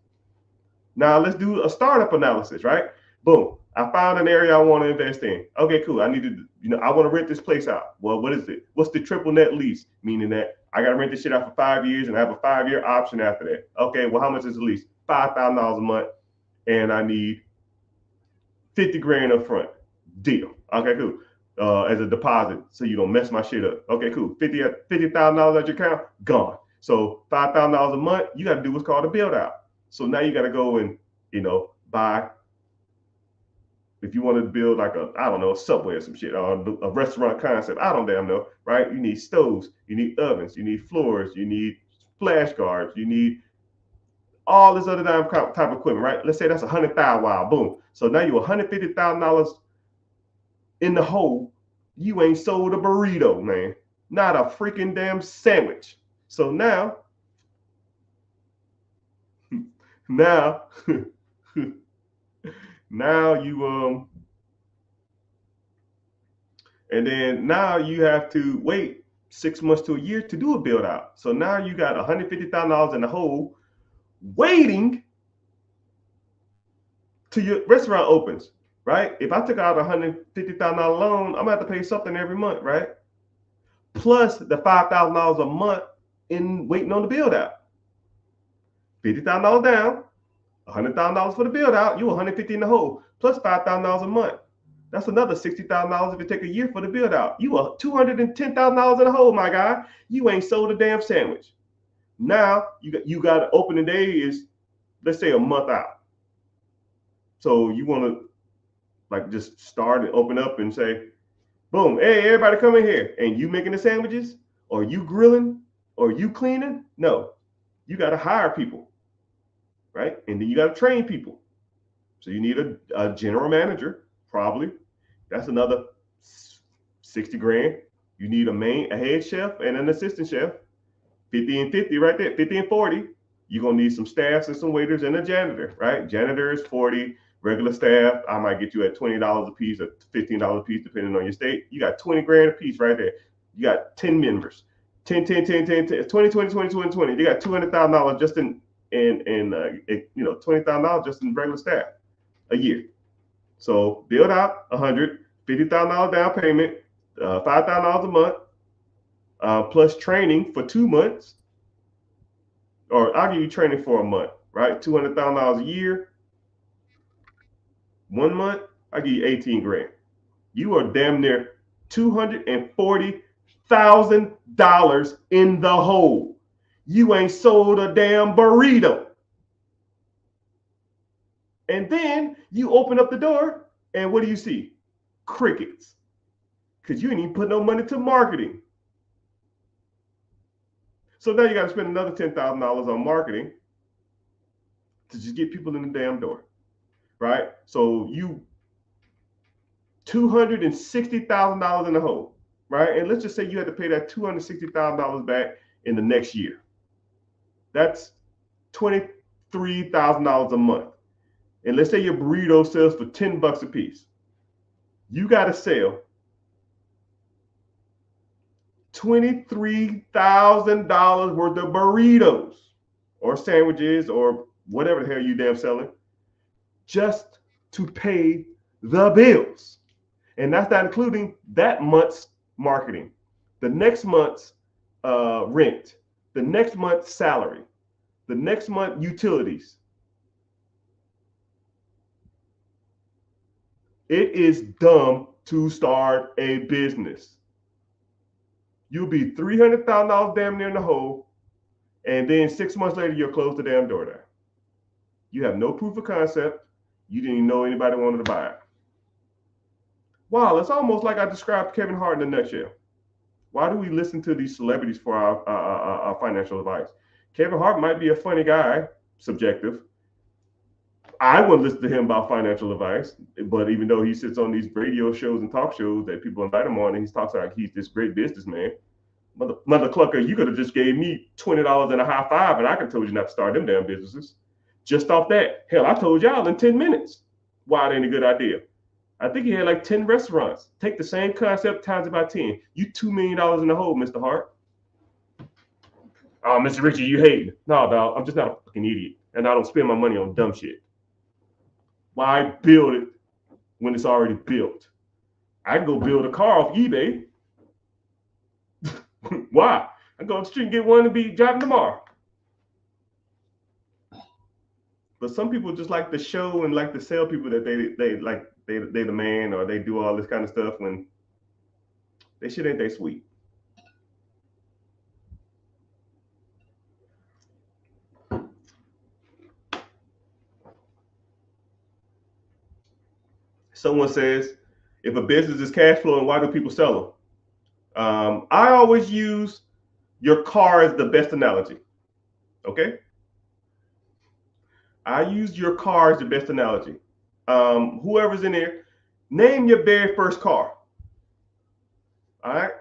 A: Now let's do a startup analysis, right? Boom. I found an area I want to invest in. Okay, cool. I need to, I want to rent this place out. Well, what is it? What's the triple net lease? Meaning that I got to rent this shit out for 5 years and I have a 5-year option after that. Okay, well, how much is the lease? $5,000 a month, and I need 50 grand up front. Deal. Okay, cool. As a deposit, so you don't mess my shit up. Okay, cool. $50,000 at your account, gone. So $5,000 a month, you got to do what's called a build out. So now you got to go and buy. If you want to build like a Subway or some shit, or a restaurant concept, I don't damn know, right? You need stoves, you need ovens, you need floors, you need flash guards, you need all this other type of equipment, right? Let's say that's $100,000. Wow, boom. So now you're $150,000 in the hole. You ain't sold a burrito, man. Not a freaking damn sandwich. So now you and then now you have to wait 6 months to a year to do a build out. So now you got $150,000 in the hole waiting till your restaurant opens, right? If I took out a $150,000 loan, I'm gonna have to pay something every month, right? Plus the $5,000 a month in waiting on the build out. $50,000 down, $100,000 for the build out, you $150 in the hole, plus $5,000 a month. That's another $60,000 if it take a year for the build out. You are $210,000 in the hole, my guy. You ain't sold a damn sandwich. Now you got opening day is, let's say, a month out. So you want to like just start and open up and say, boom, hey, everybody come in here. And you making the sandwiches, or you grilling, or you cleaning? No, you got to hire people, right? And then you got to train people. So you need a general manager, probably. That's another 60 grand. You need a head chef and an assistant chef. 50 and 50 right there, 50 and 40. You're going to need some staffs and some waiters and a janitor, right? Janitor is 40. Regular staff, I might get you at $20 a piece or $15 a piece, depending on your state. You got 20 grand a piece right there. You got 10 members. 10, 10, 10, 10, 10, 20, 20, 20, 20, 20. You got $200,000 just in $20,000 just in regular staff a year. So build out $150,000 down payment, $5,000 a month, plus training for 2 months, or I'll give you training for a month, right? $200,000 a year. 1 month, I give you 18 grand. You are damn near $240,000 in the hole. You ain't sold a damn burrito. And then you open up the door, and what do you see? Crickets. Because you ain't even put no money to marketing. So now you got to spend another $10,000 on marketing to just get people in the damn door, right? So you $260,000 in the hole, right? And let's just say you had to pay that $260,000 back in the next year. That's $23,000 a month. And let's say your burrito sells for $10 a piece. You got to sell $23,000 worth of burritos or sandwiches or whatever the hell you damn selling just to pay the bills. And that's not including that month's marketing, the next month's rent, the next month's salary, the next month utilities. It is dumb to start a business. You'll be $300,000 damn near in the hole, and then 6 months later, you'll close the damn door down. You have no proof of concept. You didn't even know anybody wanted to buy it. Wow, it's almost like I described Kevin Hart in a nutshell. Why do we listen to these celebrities for our financial advice? Kevin Hart might be a funny guy, subjective. I wouldn't listen to him about financial advice, but even though he sits on these radio shows and talk shows that people invite him on, and he talks like he's this great businessman, mother clucker, you could have just gave me $20 and a high five, and I could have told you not to start them damn businesses. Just off that, hell, I told y'all in 10 minutes why it ain't a good idea. I think he had like 10 restaurants. Take the same concept times about 10. You $2 million in the hole, Mr. Hart. Oh, Mr. Richie, you hating. No, dog, I'm just not a fucking idiot, and I don't spend my money on dumb shit. Why build it when it's already built? I can go build a car off eBay. Why? I go on the street and get one and be driving tomorrow. But some people just like to show and like to sell people that they the man, or they do all this kind of stuff when they shit ain't that sweet. Someone says, if a business is cash flowing, why do people sell them? I always use your car as the best analogy. Okay? I use your car as the best analogy. Whoever's in there, name your very first car. All right?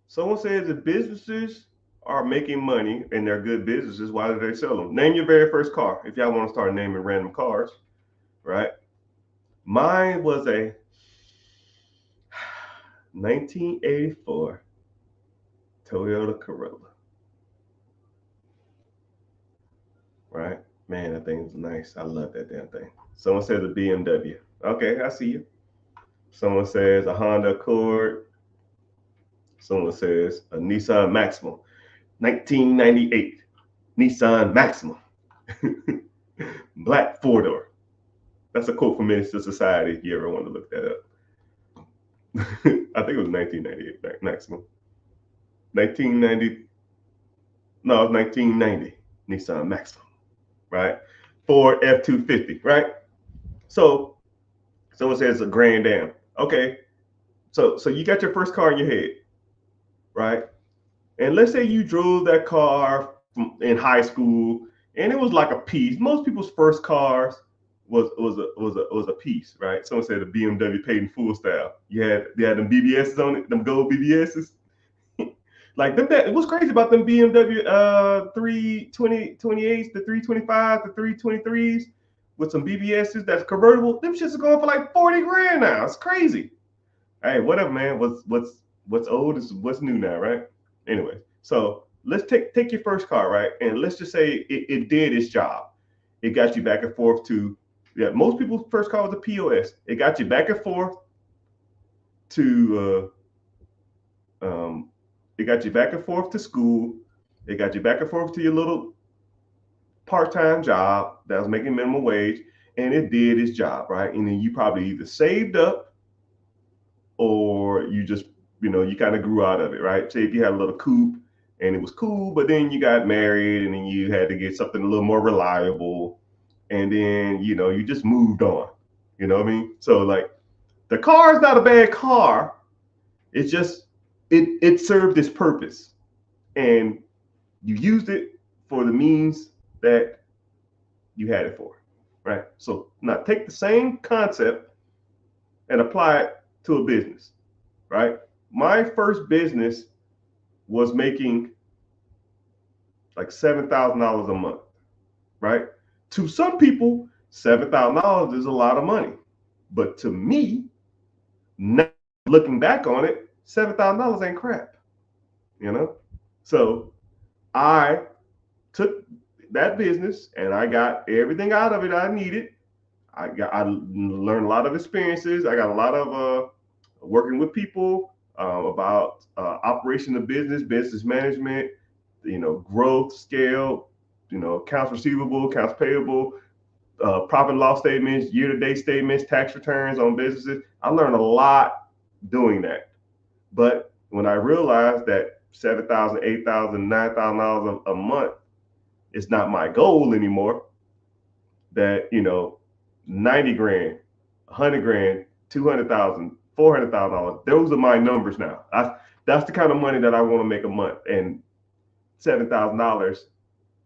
A: Someone says if businesses are making money and they're good businesses, why do they sell them? Name your very first car. If y'all want to start naming random cars, right? Mine was a 1984 Toyota Corolla. Right? Man, that thing was nice. I love that damn thing. Someone says a BMW. Okay, I see you. Someone says a Honda Accord. Someone says a Nissan Maxima. 1998 Nissan Maxima. Black four-door. That's a quote from Menace to Society if you ever want to look that up. I think it was 1998 Maxima. 1990. No, it was 1990 Nissan Maxima. Right? Ford F-250, right? So someone says a Grand Am. Okay. So you got your first car in your head, right? And let's say you drove that car in high school, and it was like a piece. Most people's first cars was a piece, right? Someone said a BMW paid in full style. They had them BBSs on it, them gold BBSs. Like what's crazy about them BMW 328s, the 325s, the 323s with some BBSs that's convertible? Them shits are going for like 40 grand now. It's crazy. Hey, whatever, man. What's old is what's new now, right? Anyway, so let's take your first car, right? And let's just say it did its job. It got you back and forth to, most people's first car was a POS. It got you back and forth to it got you back and forth to school. It got you back and forth to your little part-time job that was making minimum wage. and it did its job, right? And then you probably either saved up or you just, you kind of grew out of it, right? Say if you had a little coupe and it was cool, but then you got married and then you had to get something a little more reliable, and then you just moved on. You know what I mean? So like the car is not a bad car. It's just it served its purpose, and you used it for the means that you had it for, right? So now take the same concept and apply it to a business, right? My first business was making like $7,000 a month, right? To some people, $7,000 is a lot of money, but to me, now looking back on it, $7,000 ain't crap, you know. So I took that business and I got everything out of it I needed. I learned a lot of experiences. I got a lot of working with people about operation of business, business management, growth, scale, accounts receivable, accounts payable, profit and loss statements, year-to-date statements, tax returns on businesses. I learned a lot doing that. But when I realized that $7,000, $8,000, $9,000 a month is not my goal anymore, that 90 grand, 100 grand, 200,000, $400,000, those are my numbers now. That's the kind of money that I want to make a month, and $7,000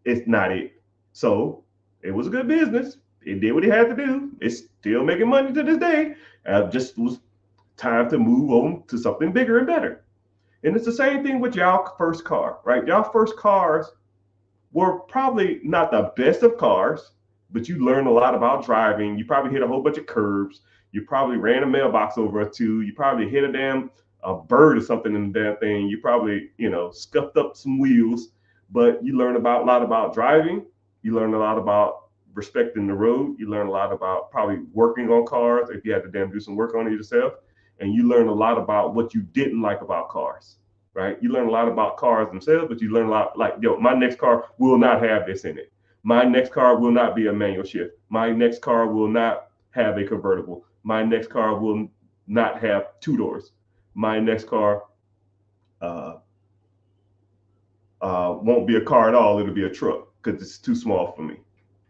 A: is not it. So it was a good business. It did what it had to do. It's still making money to this day. Just was time to move on to something bigger and better. And it's the same thing with y'all first car, right? Y'all first cars were probably not the best of cars, but you learned a lot about driving. You probably hit a whole bunch of curbs. You probably ran a mailbox over or two. You probably hit a bird or something in the damn thing. You probably, scuffed up some wheels, but you learn about a lot about driving. You learn a lot about respecting the road. You learn a lot about probably working on cars if you had to damn do some work on it yourself. And you learn a lot about what you didn't like about cars, right? You learn a lot about cars themselves, but you learn a lot like, my next car will not have this in it. My next car will not be a manual shift. My next car will not have a convertible. My next car will not have two doors. My next car won't be a car at all. It'll be a truck because it's too small for me.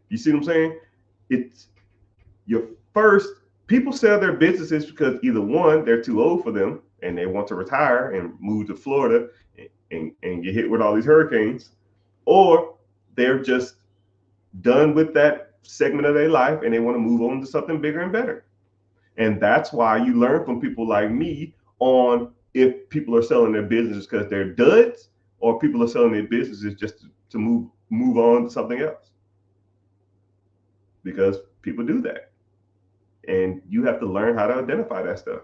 A: You see what I'm saying? It's your first. People sell their businesses because either one, they're too old for them and they want to retire and move to Florida and get hit with all these hurricanes, or they're just done with that segment of their life and they want to move on to something bigger and better. And that's why you learn from people like me on if people are selling their businesses because they're duds, or people are selling their businesses just to move on to something else. Because people do that. And you have to learn how to identify that stuff,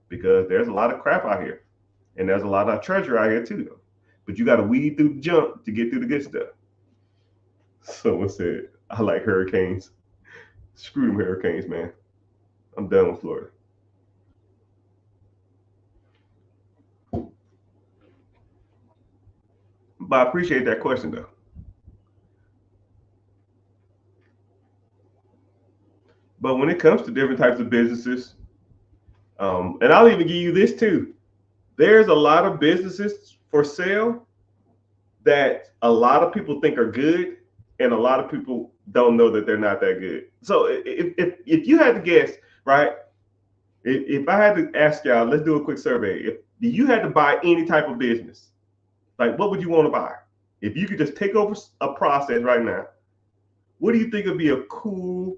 A: because there's a lot of crap out here and there's a lot of treasure out here too. But you got to weed through the junk to get through the good stuff. Someone said, I like hurricanes. Screw them hurricanes, man. I'm done with Florida. But I appreciate that question though. But when it comes to different types of businesses, and I'll even give you this too. There's a lot of businesses for sale that a lot of people think are good, and a lot of people don't know that they're not that good. So if you had to guess, right? If I had to ask y'all, let's do a quick survey. If you had to buy any type of business, like what would you want to buy? If you could just take over a process right now, what do you think would be a cool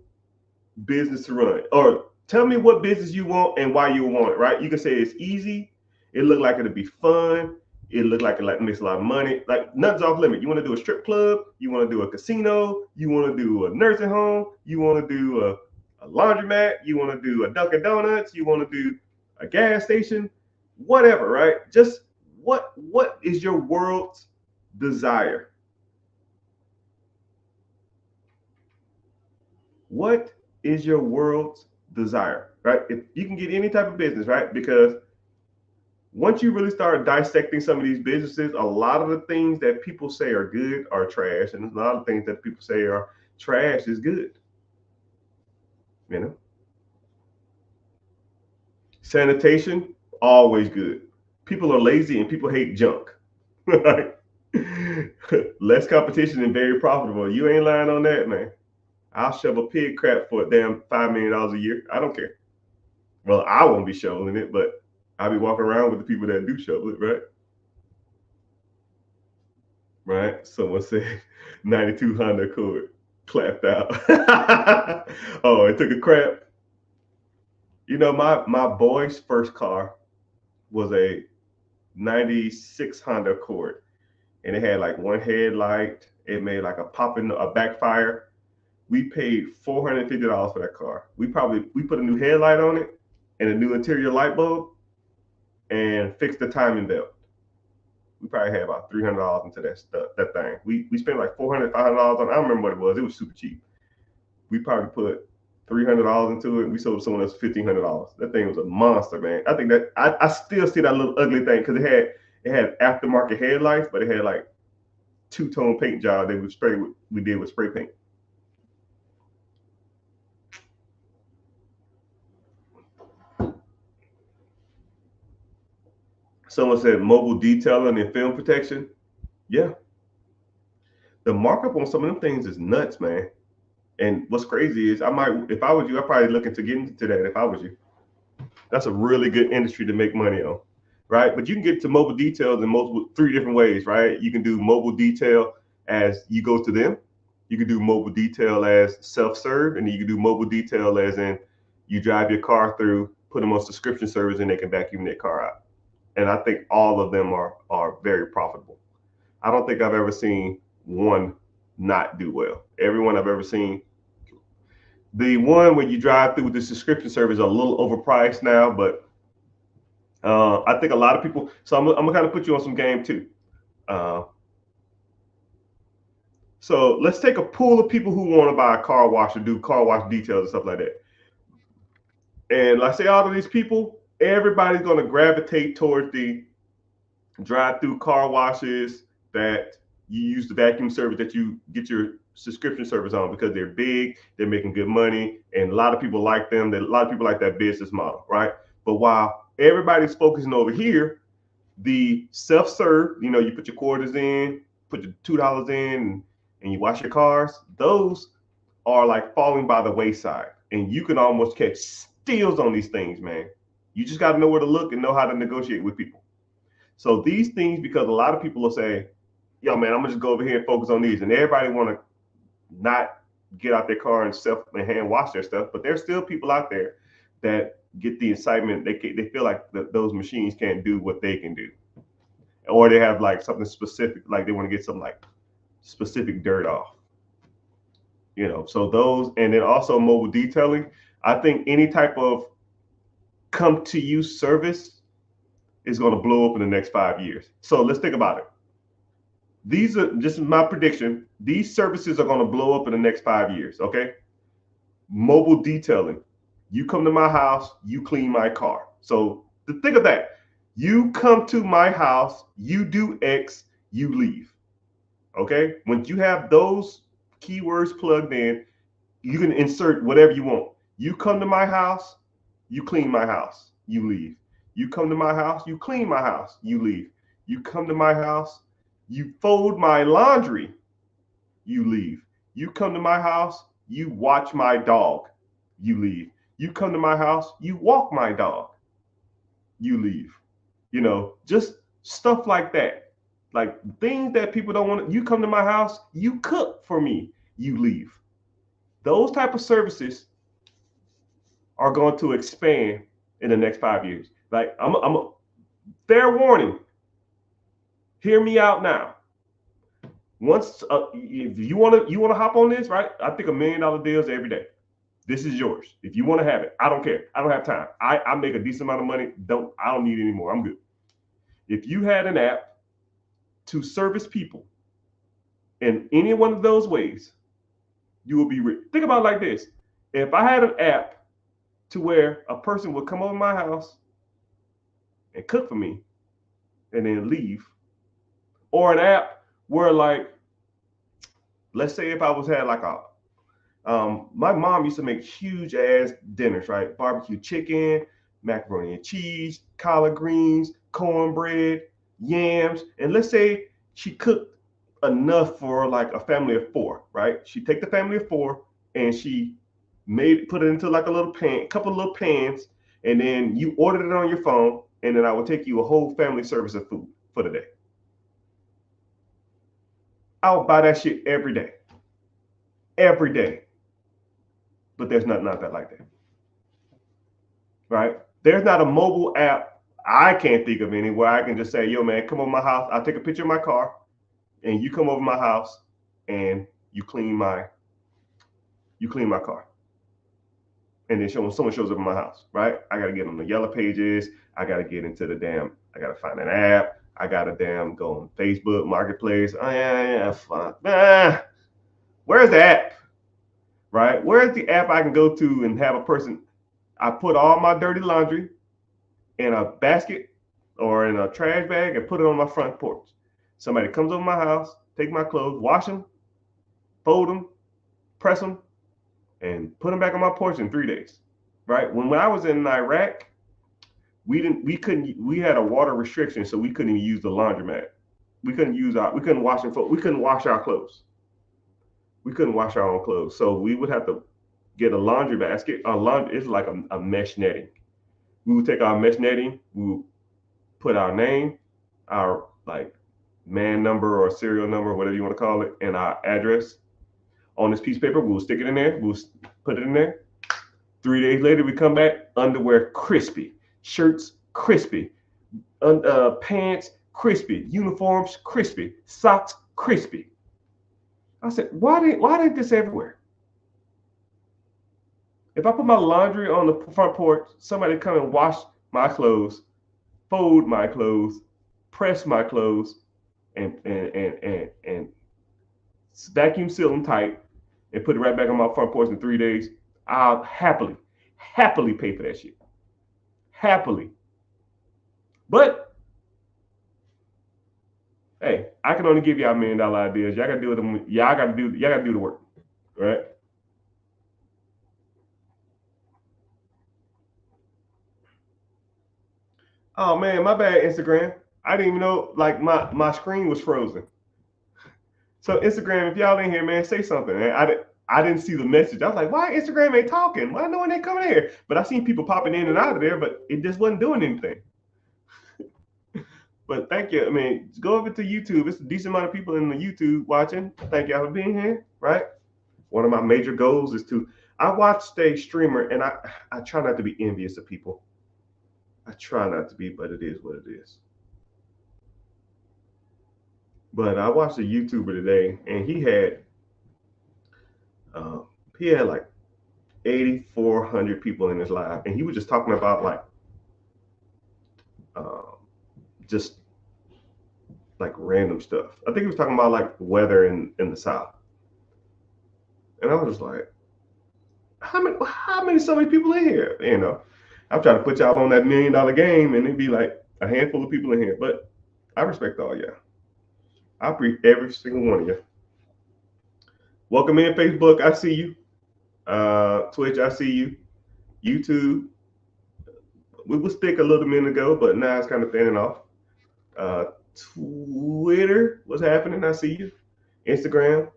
A: business to run? Or tell me what business you want and why you want it, right? You can say it's easy. It looked like it'd be fun. It looked like it makes a lot of money. Like nothing's off limit. You want to do a strip club? You want to do a casino? You want to do a nursing home? You want to do a laundromat? You want to do a Dunkin' Donuts? You want to do a gas station? Whatever, right? Just what is your world's desire? What is your world's desire, right? If you can get any type of business, right? Because once you really start dissecting some of these businesses, a lot of the things that people say are good are trash, and a lot of things that people say are trash is good. You know, sanitation always good. People are lazy and people hate junk. Less competition and very profitable. You ain't lying on that, man. I'll shove a pig crap for a damn $5 million a year. I don't care. Well, I won't be shoveling it, but I'll be walking around with the people that do shovel it, right? Right? Someone said 92 Honda Accord clapped out. Oh, it took a crap. You know, my boy's first car was a 96 Honda Accord, and it had like one headlight. It made like a popping a backfire. We paid $450 for that car. We put a new headlight on it and a new interior light bulb and fixed the timing belt. We probably had about $300 into that thing. We spent like $400, $500 on. I don't remember what it was. It was super cheap. We probably put $300 into it. We sold someone else $1,500. That thing was a monster, man. I think that I still see that little ugly thing because it had aftermarket headlights, but it had like two-tone paint job. We did with spray paint. Someone said mobile detailing and film protection. Yeah, the markup on some of them things is nuts, man. And what's crazy is if I was you, I'd probably look into getting into that if I was you. That's a really good industry to make money on, right? But you can get to mobile details in multiple three different ways, right? You can do mobile detail as you go to them. You can do mobile detail as self-serve, and then you can do mobile detail as in you drive your car through, put them on subscription service, and they can vacuum their car out. And I think all of them are very profitable. I don't think I've ever seen one not do well. Everyone I've ever seen, the one where you drive through with the subscription service is a little overpriced now, but I think a lot of people. So I'm gonna kind of put you on some game too. Uh, so let's take a pool of people who want to buy a car wash or do car wash details and stuff like that. And let's say all of these people, everybody's gonna gravitate towards the drive-through car washes that you use the vacuum service that you get your subscription service on because they're big, they're making good money, and a lot of people like them. A lot of people like that business model, right? But while everybody's focusing over here, the self-serve, you put your quarters in, put your $2 in, and you wash your cars. Those are like falling by the wayside, and you can almost catch steals on these things, man. You just got to know where to look and know how to negotiate with people. So these things, because a lot of people will say, yo, man, I'm gonna just go over here and focus on these. And everybody want to not get out their car and hand wash their stuff. But there's still people out there that get the excitement. They feel like those machines can't do what they can do. Or they have like something specific, like they want to get some like specific dirt off. So those, and then also mobile detailing. I think any type of come to you service is going to blow up in the next 5 years. So let's think about it. These are just my prediction. These services are going to blow up in the next 5 years. Okay. Mobile detailing. You come to my house, you clean my car. So think of that. You come to my house, you do X, you leave. Okay. Once you have those keywords plugged in, you can insert whatever you want. You come to my house, you clean my house, you leave. You come to my house, you clean my house, you leave. You come to my house, you fold my laundry, you leave. You come to my house, you watch my dog, you leave. You come to my house, you walk my dog, you leave. Just stuff like that. Like things that people don't want. You come to my house, you cook for me, you leave. Those type of services are going to expand in the next 5 years. Like I'm a fair warning. Hear me out now. Once if you want to hop on this, right? I think $1 million deals every day. This is yours. If you want to have it, I don't care. I don't have time. I make a decent amount of money. I don't need it anymore. I'm good. If you had an app to service people in any one of those ways, you will be rich. Think about it like this. If I had an app to where a person would come over my house and cook for me and then leave, or an app where, like, let's say if I had like My mom used to make huge ass dinners, right? Barbecue chicken, macaroni and cheese, collard greens, cornbread, yams. And let's say she cooked enough for like a family of four, right? She take the family of four and she put it into like a little pan, couple of little pans, and then you ordered it on your phone, and then I would take you a whole family service of food for the day. I would buy that shit every day. But there's nothing out there like that, right? There's not a mobile app I can't think of any where I can just say, yo, man, come over my house. I'll take a picture of my car, and you come over my house, and you clean my car. And then someone shows up in my house, right? I gotta get on the Yellow Pages. I gotta get into I gotta find an app. I gotta go on Facebook Marketplace. Oh yeah, fine. Where's the app? Right? Where's the app I can go to and have a person? I put all my dirty laundry in a basket or in a trash bag and put it on my front porch. Somebody comes over my house, take my clothes, wash them, fold them, press them, and put them back on my porch in 3 days. Right? When I was in Iraq, we had a water restriction, so we couldn't even use the laundromat. We couldn't wash our clothes. We couldn't wash our own clothes. So we would have to get a laundry basket. It's like a mesh netting. We would take our mesh netting, we would put our name, our like man number or serial number, whatever you want to call it, and our address on this piece of paper. We'll stick it in there. We'll put it in there. 3 days later, we come back, underwear crispy, shirts crispy, pants crispy, uniforms crispy, socks crispy. I said, why did this everywhere? If I put my laundry on the front porch, somebody come and wash my clothes, fold my clothes, press my clothes, and vacuum seal them tight, and put it right back on my front porch in 3 days, I'll happily pay for that shit. Happily. But hey, I can only give y'all $1 million ideas. Y'all gotta do it. Y'all gotta do the work, right? Oh man, my bad, Instagram. I didn't even know like my screen was frozen. So Instagram, if y'all in here, man, say something. Man. I didn't see the message. I was like, why Instagram ain't talking? Why no one ain't coming here? But I seen people popping in and out of there, but it just wasn't doing anything. But thank you. I mean, go over to YouTube. It's a decent amount of people in the YouTube watching. Thank y'all for being here, right? One of my major goals is I watched a streamer, and I try not to be envious of people. I try not to be, but it is what it is. But I watched a YouTuber today, and he had like 8,400 people in his live, and he was just talking about like just like random stuff. I think he was talking about like weather in the South, and I was just like, how many so many people in here? You know, I'm trying to put y'all on that $1 million game, and it'd be like a handful of people in here. But I respect all y'all. I appreciate every single one of you. Welcome in Facebook. I see you. Twitch. I see you. YouTube. We was thick a little minute ago, but now it's kind of thinning off. Twitter, what's happening? I see you. Instagram,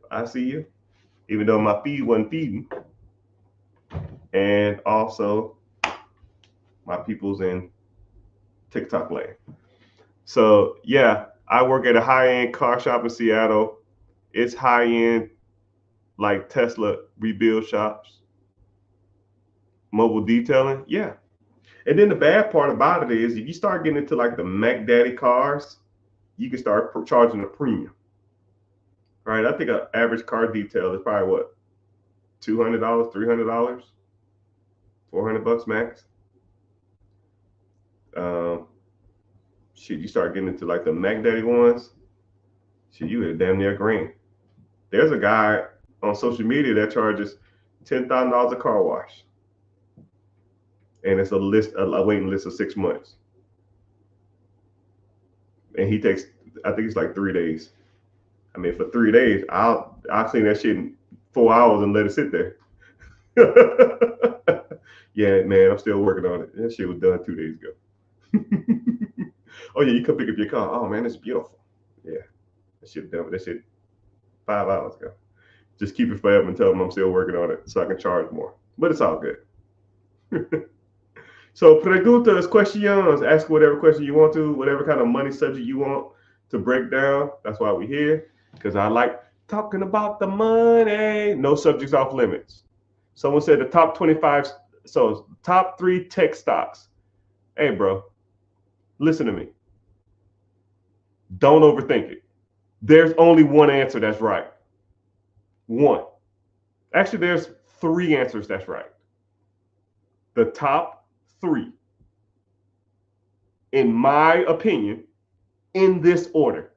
A: I see you. Even though my feed wasn't feeding. And also my people's in TikTok land. So yeah, I work at a high-end car shop in Seattle. It's high-end, like Tesla rebuild shops. Mobile detailing, yeah. And then the bad part about it is if you start getting into like the Mac Daddy cars, you can start charging a premium. Right? I think an average car detail is probably what? $200, $300, $400 max. Shit, you start getting into like the Mac Daddy ones, shit, you hit damn near $1,000. There's a guy on social media that charges $10,000 a car wash. And it's a waiting list of 6 months. And he takes, I think it's like 3 days. I mean, for 3 days, I'll clean that shit in 4 hours and let it sit there. Yeah, man, I'm still working on it. That shit was done 2 days ago. Oh yeah, you come pick up your car. Oh man, it's beautiful. Yeah, that shit done. That shit 5 hours ago. Just keep it forever and tell them I'm still working on it so I can charge more. But it's all good. So preguntas, questions, ask whatever question you want to, whatever kind of money subject you want to break down. That's why we're here, because I like talking about the money. No subjects off limits. Someone said the top 25, so top 3 tech stocks. Hey, bro, listen to me. Don't overthink it. There's only one answer that's right. One. Actually, there's 3 answers that's right. The top 3, in my opinion, in this order.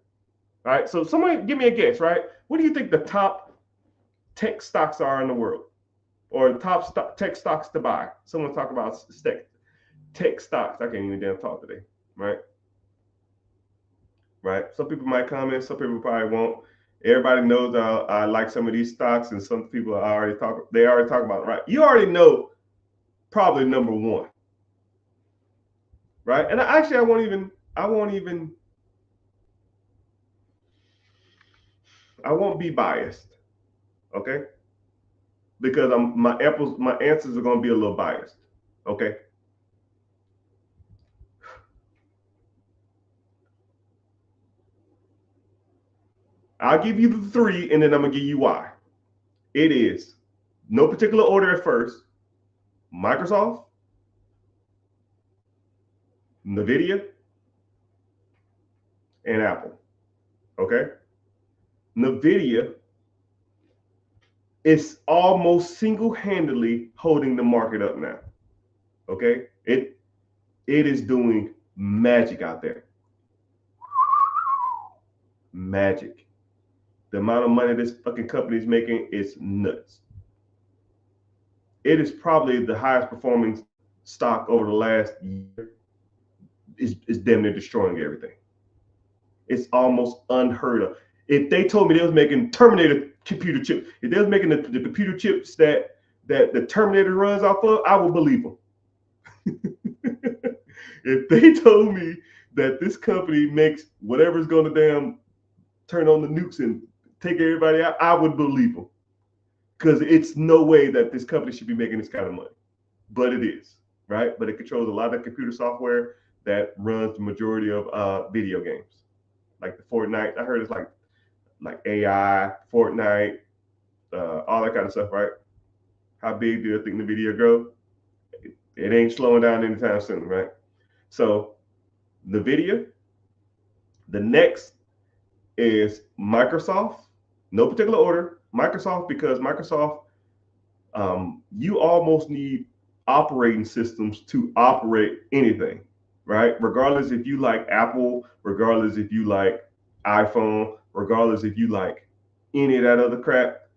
A: All right. So somebody give me a guess, right? What do you think the top tech stocks are in the world? Or the top tech stocks to buy? Someone talk about tech stocks. I can't even damn talk today, right? Right. Some people might comment, some people probably won't. Everybody knows I like some of these stocks, and some people already talk about it, right? You already know probably number 1. Right. And actually I won't be biased. Okay. Because my answers are gonna be a little biased. Okay. I'll give you the 3 and then I'm gonna give you why. It is no particular order at first. Microsoft, Nvidia, and Apple. Okay. Nvidia is almost single-handedly holding the market up now. Okay. It is doing magic out there. Magic. The amount of money this fucking company is making is nuts. It is probably the highest performing stock over the last year. It's damn near destroying everything. It's almost unheard of. If they told me they was making Terminator computer chips, if they was making the computer chips that the Terminator runs off of, I would believe them. If they told me that this company makes whatever's going to damn turn on the nukes and take everybody out, I would believe them. Because it's no way that this company should be making this kind of money. But it is, right? But it controls a lot of computer software that runs the majority of video games. Like the Fortnite, I heard it's like AI, Fortnite, all that kind of stuff, right? How big do you think the video grow? It ain't slowing down anytime soon, right? So NVIDIA, the next is Microsoft. No particular order. Microsoft, because Microsoft, you almost need operating systems to operate anything, right? Regardless if you like Apple, regardless if you like iPhone, regardless if you like any of that other crap,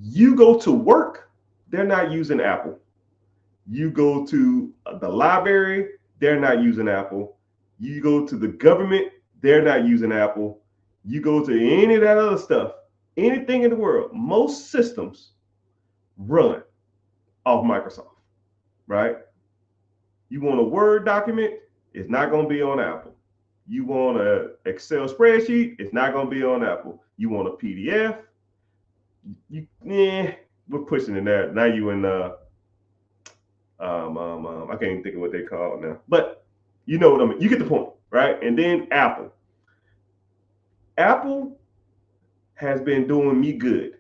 A: you go to work, they're not using Apple. You go to the library, they're not using Apple. You go to the government, they're not using Apple. You go to any of that other stuff, anything in the world, most systems run off Microsoft, right? You want a Word document, it's not going to be on Apple. You want an Excel spreadsheet, it's not going to be on Apple. You want a PDF, we're pushing in there. Now you in I can't even think of what they call it now, but you know what I mean. You get the point, right? And then Apple. Apple has been doing me good.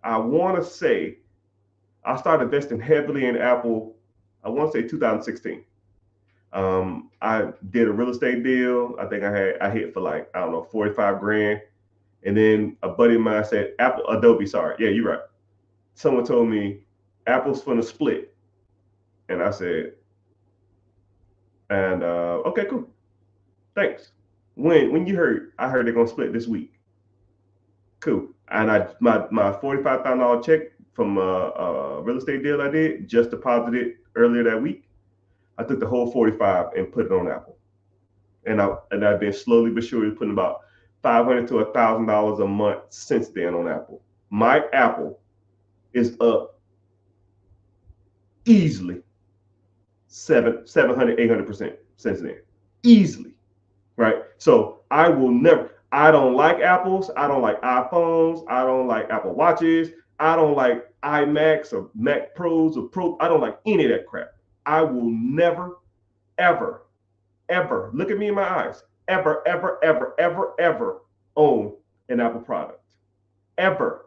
A: I want to say I started investing heavily in Apple. I want to say 2016. I did a real estate deal. I think I hit for like, I don't know, 45 grand. And then a buddy of mine said, Adobe, sorry. Yeah, you're right. Someone told me Apple's gonna split. And I said, okay, cool. Thanks. When you heard? I heard they're gonna split this week. Cool. And my $45,000 check from a real estate deal I did just deposited earlier that week. I took the whole 45 and put it on Apple. And I've been slowly but surely putting about $500 to $1,000 a month since then on Apple. my Apple is up easily 700, 800% since then. Easily, right? So I will never, I don't like Apples. I don't like iPhones. I don't like Apple Watches. I don't like iMacs or Mac Pros or Pro. I don't like any of that crap. I will never, ever, ever, look at me in my eyes, ever, ever, ever, ever, ever own an Apple product. Ever.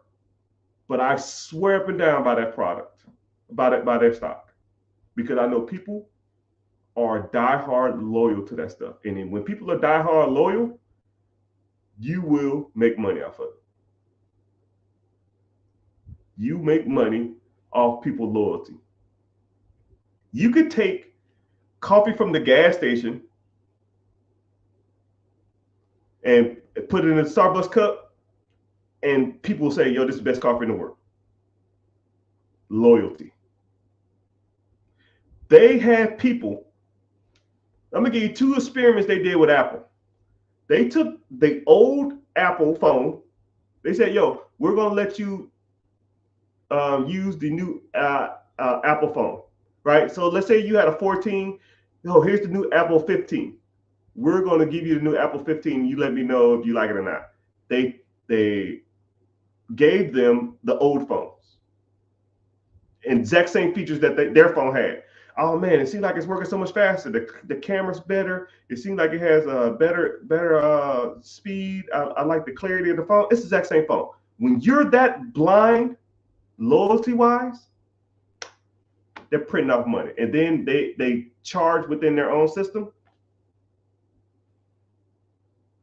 A: But I swear up and down by that product, by their stock. Because I know people are diehard loyal to that stuff. And then when people are diehard loyal, you will make money off of it. You make money off people's loyalty. You could take coffee from the gas station and put it in a Starbucks cup, and people will say, yo, this is the best coffee in the world. Loyalty. They had people, I'm gonna give you two experiments they did with Apple. They took the old Apple phone. They said, yo, we're gonna let you use the new Apple phone, right? So let's say you had a 14. Oh, here's the new Apple 15. We're going to give you the new Apple 15. You let me know if you like it or not. They gave them the old phones, exact same features that their phone had. Oh man, it seems like it's working so much faster. The camera's better. It seems like it has a better speed. I like the clarity of the phone. It's the exact same phone. When you're that blind, loyalty wise, they're printing off money, and then they charge within their own system.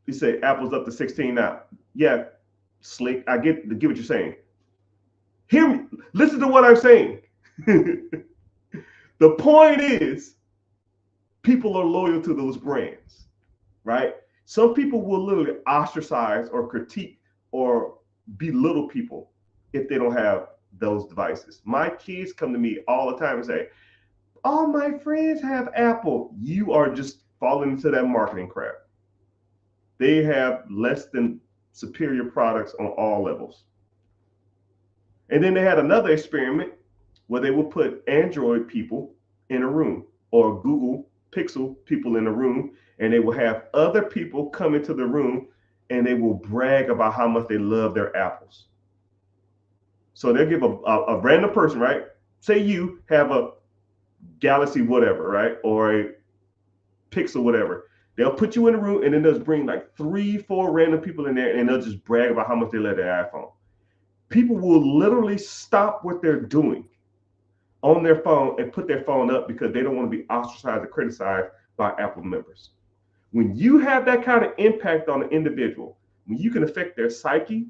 A: You say Apple's up to 16 now. Yeah, slick. I get what you're saying. Hear me. Listen to what I'm saying. The point is, people are loyal to those brands, right? Some people will literally ostracize or critique or belittle people if they don't have those devices. My kids come to me all the time and say, all my friends have Apple. You are just falling into that marketing crap. They have less than superior products on all levels. And then they had another experiment where they will put Android people in a room or Google Pixel people in a room, and they will have other people come into the room and they will brag about how much they love their Apples. So they'll give a random person, right? Say you have a Galaxy whatever, right? Or a Pixel whatever. They'll put you in a room and then they'll bring like 3-4 random people in there and they'll just brag about how much they love their iPhone. People will literally stop what they're doing on their phone and put their phone up because they don't want to be ostracized or criticized by Apple members. When you have that kind of impact on an individual, when you can affect their psyche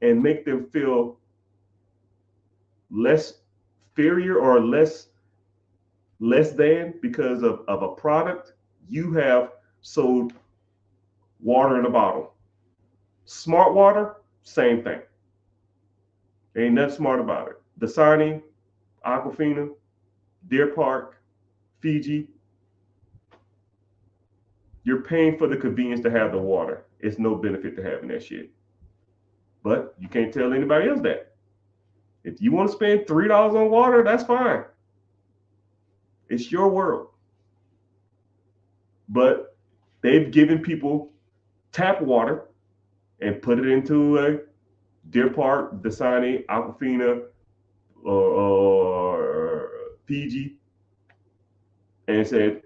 A: and make them feel less inferior or less than because of a product, you have sold water in a bottle. Smart water, same thing. Ain't nothing smart about it. Dasani, Aquafina, Deer Park, Fiji. You're paying for the convenience to have the water. It's no benefit to having that shit. But you can't tell anybody else that. If you want to spend $3 on water, that's fine. It's your world. But they've given people tap water and put it into a Deer Park, Dasani, Aquafina, or Fiji, and said,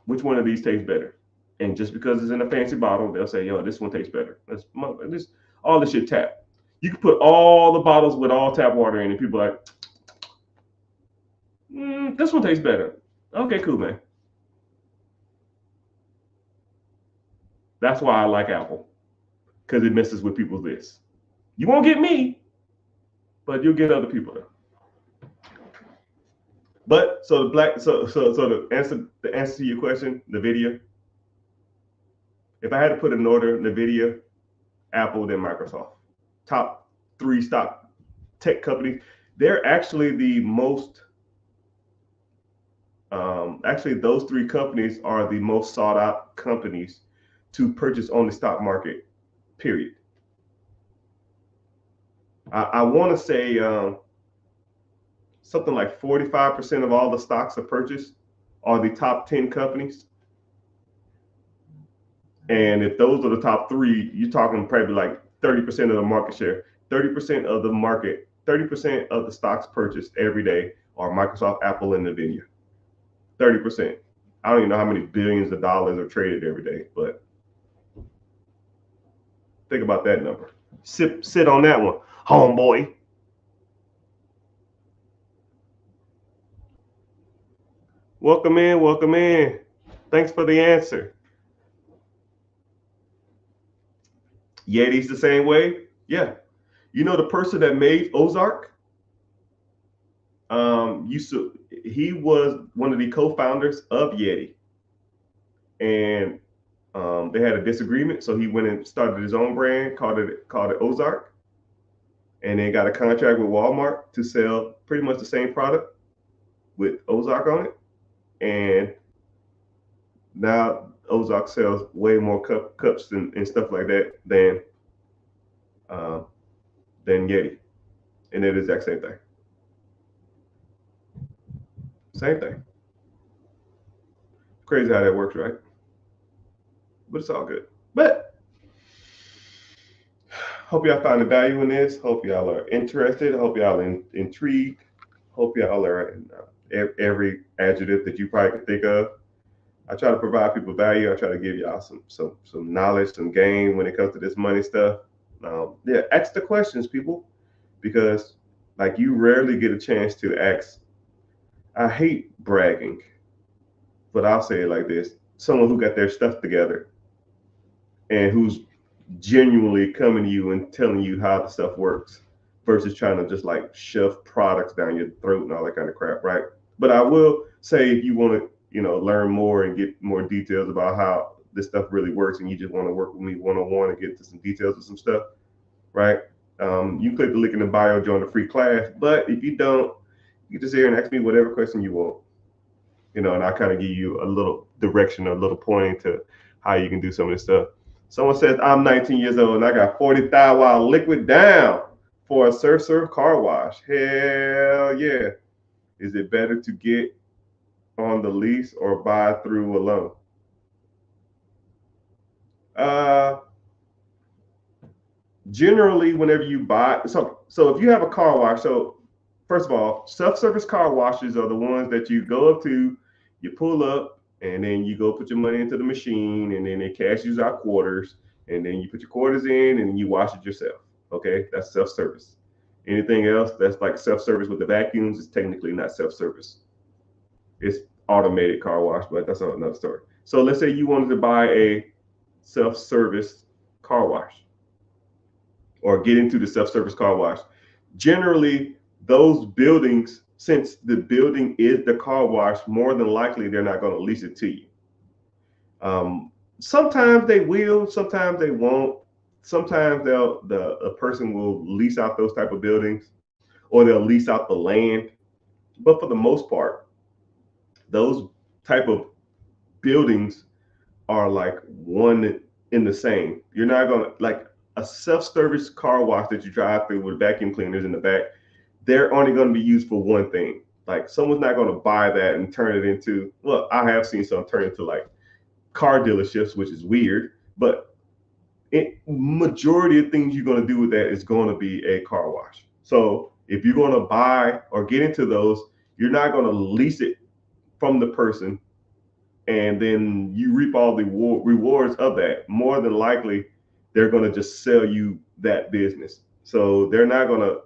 A: which one of these tastes better? And just because it's in a fancy bottle, they'll say, yo, this one tastes better. All this shit tap. You can put all the bottles with all tap water in, and people are like, this one tastes better. Okay, cool, man. That's why I like Apple, because it messes with people's lists. You won't get me, but you'll get other people there. But so the answer to your question, NVIDIA. If I had to put an order, NVIDIA, Apple, then Microsoft. Top 3 stock tech companies. They're actually the most. Actually, those 3 companies are the most sought out companies to purchase on the stock market. Period. I want to say something like 45% of all the stocks are purchased are the top 10 companies. And if those are the top three, you're talking probably like 30% of the market share. 30% of the market, 30% of the stocks purchased every day are Microsoft, Apple, and Nvidia. 30%. I don't even know how many billions of dollars are traded every day, but think about that number. Sit on that one, homeboy. Welcome in, welcome in. Thanks for the answer. Yeti's the same way. Yeah. You know the person that made Ozark? Used to he was one of the co-founders of Yeti, and they had a disagreement, so he went and started his own brand, called it Ozark, and then got a contract with Walmart to sell pretty much the same product with Ozark on it, and now Ozark sells way more cups and stuff like that uh, than Yeti, and they're the exact same thing. Same thing. Crazy how that works, right? But it's all good. But hope y'all find the value in this. Hope y'all are interested. Hope y'all intrigued. Hope y'all are in every adjective that you probably could think of. I try to provide people value. I try to give y'all some knowledge, some game when it comes to this money stuff. Yeah, ask the questions, people, because like you rarely get a chance to ask. I hate bragging, but I'll say it like this: someone who got their stuff together and who's genuinely coming to you and telling you how the stuff works versus trying to just like shove products down your throat and all that kind of crap, right? But I will say if you want to, learn more and get more details about how this stuff really works and you just want to work with me one on one and get into some details of some stuff, right? You click the link in the bio, join the free class. But if you don't, you can just here and ask me whatever question you want, and I kind of give you a little direction, a little pointing to how you can do some of this stuff. Someone says, I'm 19 years old and I got 40,000 while liquid down for a surf car wash. Hell yeah. Is it better to get on the lease or buy through a loan? Uh, Generally, whenever you buy, so if you have a car wash, so first of all, self-service car washes are the ones that you go up to, you pull up, and then you go put your money into the machine, and then it cashes out quarters, and then you put your quarters in, and you wash it yourself. Okay, that's self-service. Anything else that's like self-service with the vacuums is technically not self-service. It's automated car wash, but that's another story. So let's say you wanted to buy a self-service car wash or get into the self-service car wash. Generally, those buildings, since the building is the car wash, more than likely they're not going to lease it to you. Sometimes they will, sometimes they won't. Sometimes a person will lease out those type of buildings, or they'll lease out the land. But for the most part, those type of buildings are like one in the same. You're not gonna like a self-service car wash that you drive through with vacuum cleaners in the back. They're only going to be used for one thing. Like someone's not going to buy that and turn it into. Well, I have seen some turn into like car dealerships, which is weird. But majority of things you're going to do with that is going to be a car wash. So if you're going to buy or get into those, you're not going to lease it from the person and then you reap all the rewards of that. More than likely, they're going to just sell you that business. So they're not going to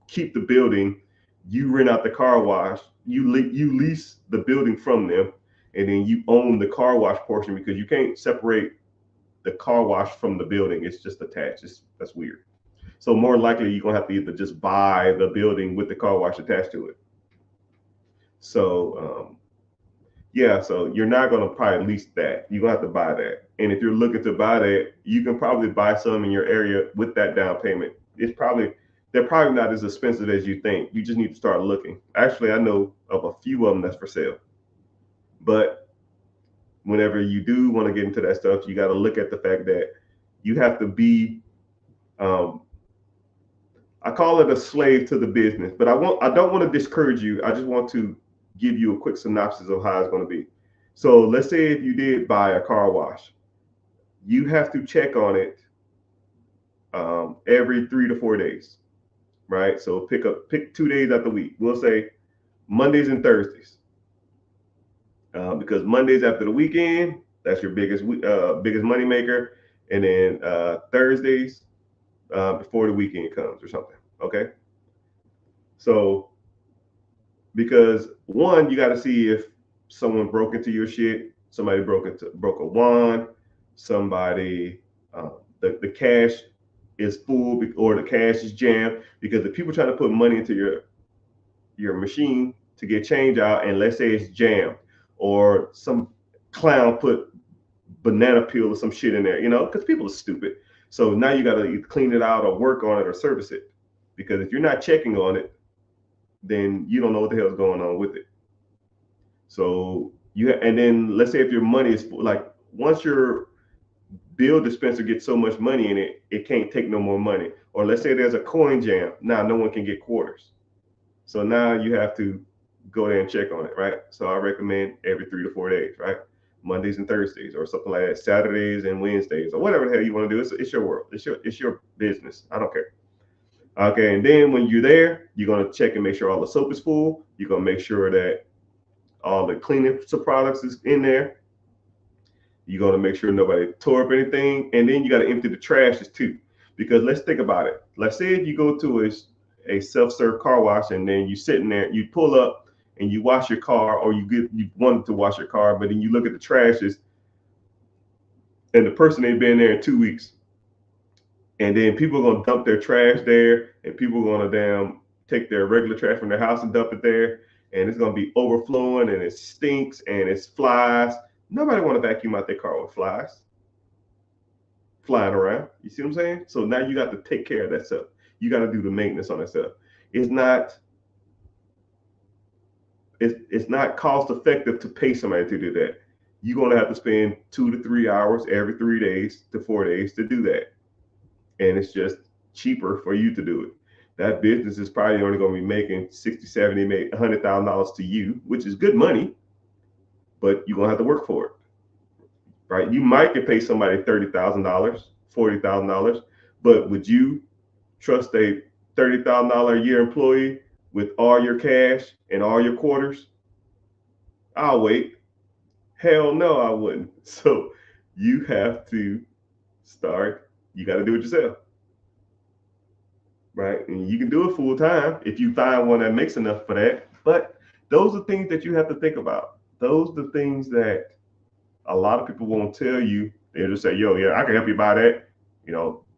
A: keep the building. You rent out the car wash. You lease the building from them, and then you own the car wash portion because you can't separate the car wash from the building. It's just attached. That's weird. So more likely, you're gonna have to either just buy the building with the car wash attached to it. So yeah, so you're not going to probably lease that. You're going to have to buy that. And if you're looking to buy that, you can probably buy some in your area with that down payment. They're probably not as expensive as you think. You just need to start looking. Actually, I know of a few of them that's for sale. But whenever you do want to get into that stuff, you got to look at the fact that you have to be um, I call it a slave to the business, but I don't want to discourage you. I just want to give you a quick synopsis of how it's going to be. So let's say if you did buy a car wash, you have to check on it every 3 to 4 days, right? So pick 2 days out the week. We'll say Mondays and Thursdays, because Mondays after the weekend, that's your biggest money maker, and then Thursdays before the weekend comes or something. Okay, so because one, you got to see if someone broke into your shit, somebody broke a wand, somebody the cash is full or the cash is jammed, because if people trying to put money into your machine to get change out, and let's say it's jammed, or some clown put banana peel or some shit in there, because people are stupid. So now you got to either clean it out or work on it or service it, because if you're not checking on it, then you don't know what the hell's going on with it. So and then let's say if your money is like, once your bill dispenser gets so much money in it, it can't take no more money. Or let's say there's a coin jam. Now no one can get quarters. So now you have to go there and check on it, right? So I recommend every 3 to 4 days, right? Mondays and Thursdays or something like that, Saturdays and Wednesdays or whatever the hell you want to do. It's your world. It's your business. I don't care. Okay, and then when you're there, you're gonna check and make sure all the soap is full. You're gonna make sure that all the cleaning products is in there. You're gonna make sure nobody tore up anything, and then you got to empty the trashes too. Because let's think about it. Let's say if you go to a self-serve car wash, and then you sitting there, you pull up and you wash your car, or you wanted to wash your car, but then you look at the trashes, and the person ain't been there in 2 weeks, and then people are gonna dump their trash there, and people are gonna damn take their regular trash from their house and dump it there, and it's gonna be overflowing, and it stinks, and it's flies. Nobody want to vacuum out their car with flies flying around. You see what I'm saying? So now you got to take care of that stuff. You got to do the maintenance on that stuff. It's not cost effective to pay somebody to do that. You're gonna have to spend 2 to 3 hours every 3 to 4 days to do that, and it's just cheaper for you to do it. That business is probably only going to be making 60, 70, maybe $100,000 to you, which is good money, but you're gonna have to work for it, right? You might get paid somebody $30,000, $40,000, but would you trust a $30,000 a year employee with all your cash and all your quarters? I'll wait. Hell no, I wouldn't. So you have to start. You got to do it yourself, right? And you can do it full time if you find one that makes enough for that. But those are things that you have to think about. Those are the things that a lot of people won't tell you. They'll just say, yo, yeah, I can help you buy that.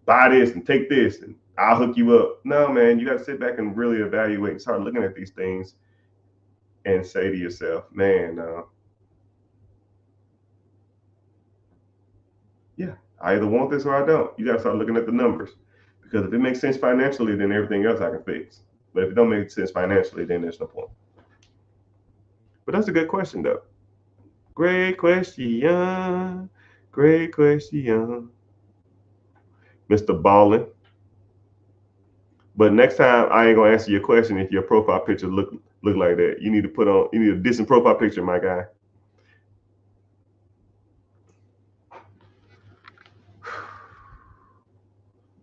A: Buy this and take this and I'll hook you up. No, man, you got to sit back and really evaluate and start looking at these things and say to yourself, man, yeah, I either want this or I don't. You got to start looking at the numbers, because if it makes sense financially, then everything else I can fix. But if it don't make sense financially, then there's no point. But that's a good question, though. Great question. Great question. Mr. Ballin. But next time I ain't gonna answer your question if your profile picture look like that. You need a decent profile picture, my guy.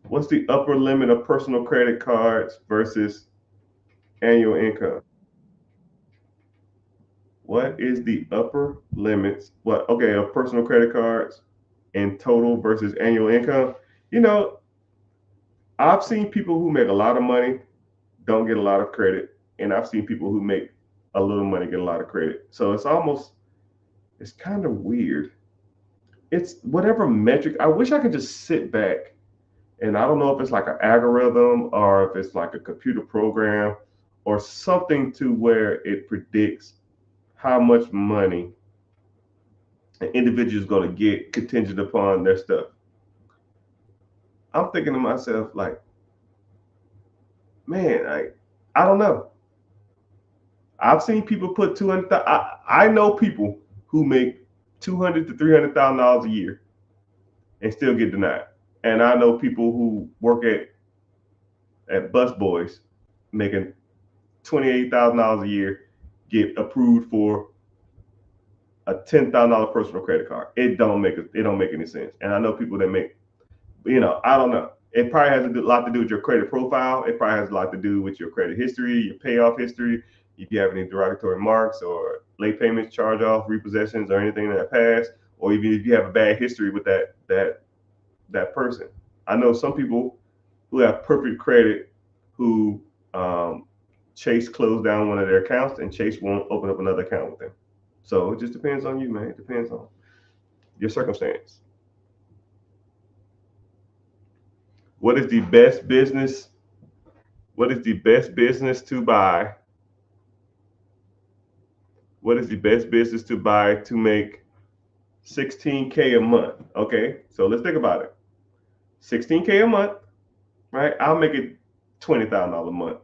A: What's the upper limit of personal credit cards versus annual income? What is the upper limits? Of personal credit cards in total versus annual income? I've seen people who make a lot of money don't get a lot of credit, and I've seen people who make a little money get a lot of credit. So it's kind of weird. It's whatever metric. I wish I could just sit back, and I don't know if it's like an algorithm or if it's like a computer program or something to where it predicts how much money an individual is going to get contingent upon their stuff. I'm thinking to myself, like, man, I don't know. I've seen people put 200. I know people who make $200,000 to $300,000 a year and still get denied. And I know people who work at at Busboys making $28,000 a year get approved for a $10,000 personal credit card. It don't make any sense. And I know people that make, I don't know. It probably has a lot to do with your credit profile. It probably has a lot to do with your credit history, your payoff history, if you have any derogatory marks or late payments, charge off, repossessions, or anything in that past, or even if you have a bad history with that person. I know some people who have perfect credit who Chase closed down one of their accounts and Chase won't open up another account with them. So it just depends on you, man. It depends on your circumstance. What is the best business? What is the best business to buy? What is the best business to buy to make $16K a month? Okay, so let's think about it. $16K a month, right? I'll make it $20,000 a month,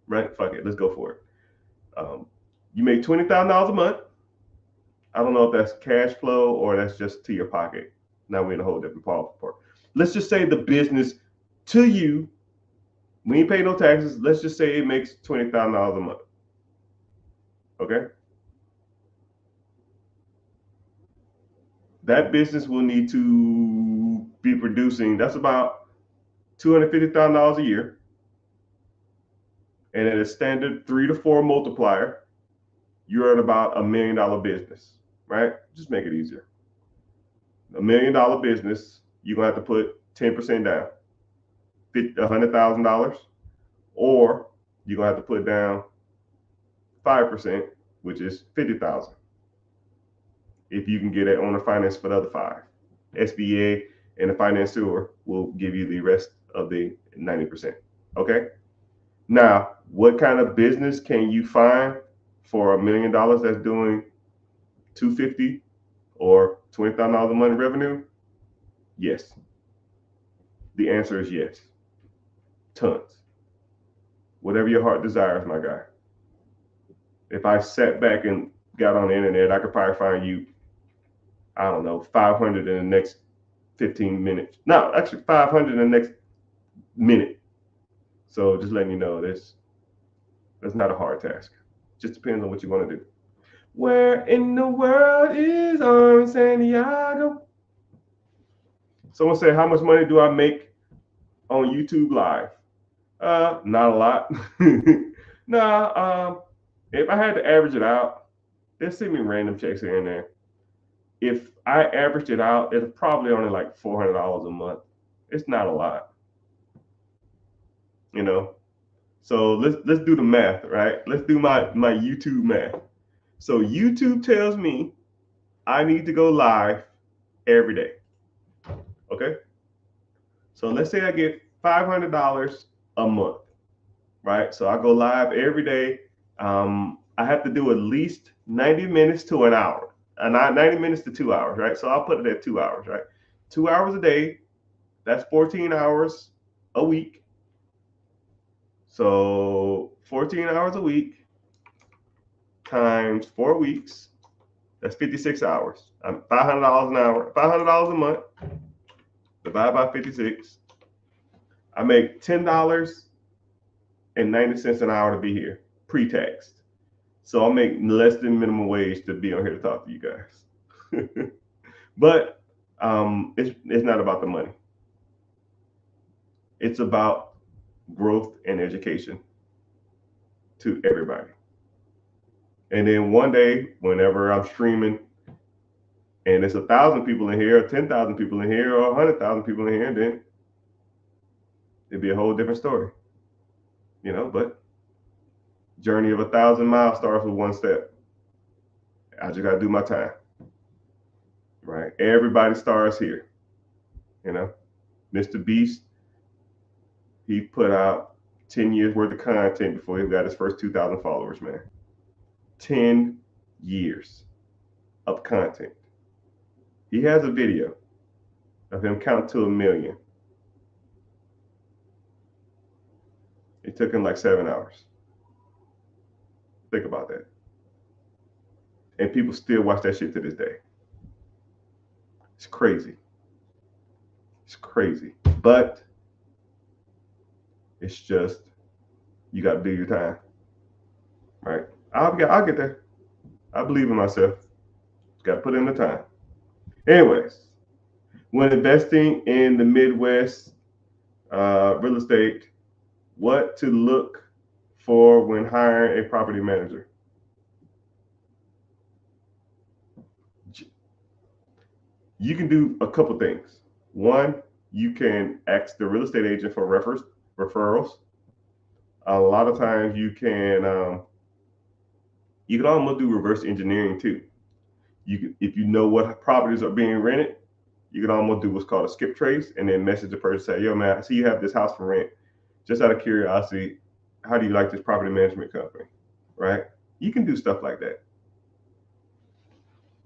A: right? Fuck it, let's go for it. You make $20,000 a month. I don't know if that's cash flow or that's just to your pocket. Now we're in a whole different part. Let's just say the business to you, we ain't pay no taxes. Let's just say it makes $20,000 a month. Okay. That business will need to be producing, that's about $250,000 a year. And at a standard 3 to 4 multiplier, you're at about $1 million business, right? Just make it easier. $1 million business, you're gonna have to put 10% down, $100,000, or you're gonna have to put down 5%, which is $50,000. If you can get it owner finance for the other 5, SBA and the financier will give you the rest of the 90%. Okay. Now, what kind of business can you find for $1 million that's doing $250,000 or $20,000 a month revenue? Yes. The answer is yes. Tons. Whatever your heart desires, my guy. If I sat back and got on the internet, I could probably find you, I don't know, 500 in the next 15 minutes. No, actually 500 in the next minute. So just letting you know that's not a hard task. Just depends on what you want to do. Where in the world is Armin Santiago? Someone said, how much money do I make on YouTube Live? Not a lot. Nah, if I had to average it out, they'll send me random checks here and there. If I averaged it out, it's probably only like $400 a month. It's not a lot. So let's do the math, right? Let's do my YouTube math. So YouTube tells me I need to go live every day. Okay. So let's say I get $500 a month, right? So I go live every day. I have to do at least 90 minutes to an hour, 90 minutes to 2 hours, right? So I'll put it at 2 hours, right? 2 hours a day. That's 14 hours a week. So 14 hours a week times 4 weeks, that's 56 hours. I'm $500 an hour, $500 a month, divided by 56. I make $10.90 an hour to be here, pre-tax. So I'll make less than minimum wage to be on here to talk to you guys. But it's not about the money. It's about growth and education to everybody. And then one day, whenever I'm streaming and there's 1,000 people in here, or 10,000 people in here, or 100,000 people in here, then it'd be a whole different story. But journey of 1,000 miles starts with one step. I just gotta do my time. Right? Everybody starts here. Mr. Beast, he put out 10 years worth of content before he got his first 2,000 followers, man. 10 years of content. He has a video of him count to 1 million. It took him like 7 hours. Think about that. And people still watch that shit to this day. It's crazy. It's crazy. But It's just you got to do your time, right? I'll get there. I believe in myself. Got to put in the time. Anyways, when investing in the Midwest real estate, what to look for when hiring a property manager? You can do a couple things. One, you can ask the real estate agent for referrals. A lot of times you can almost do reverse engineering too. If you know what properties are being rented, you can almost do what's called a skip trace and then message the person, say, yo man, I see you have this house for rent. Just out of curiosity, how do you like this property management company? Right? You can do stuff like that.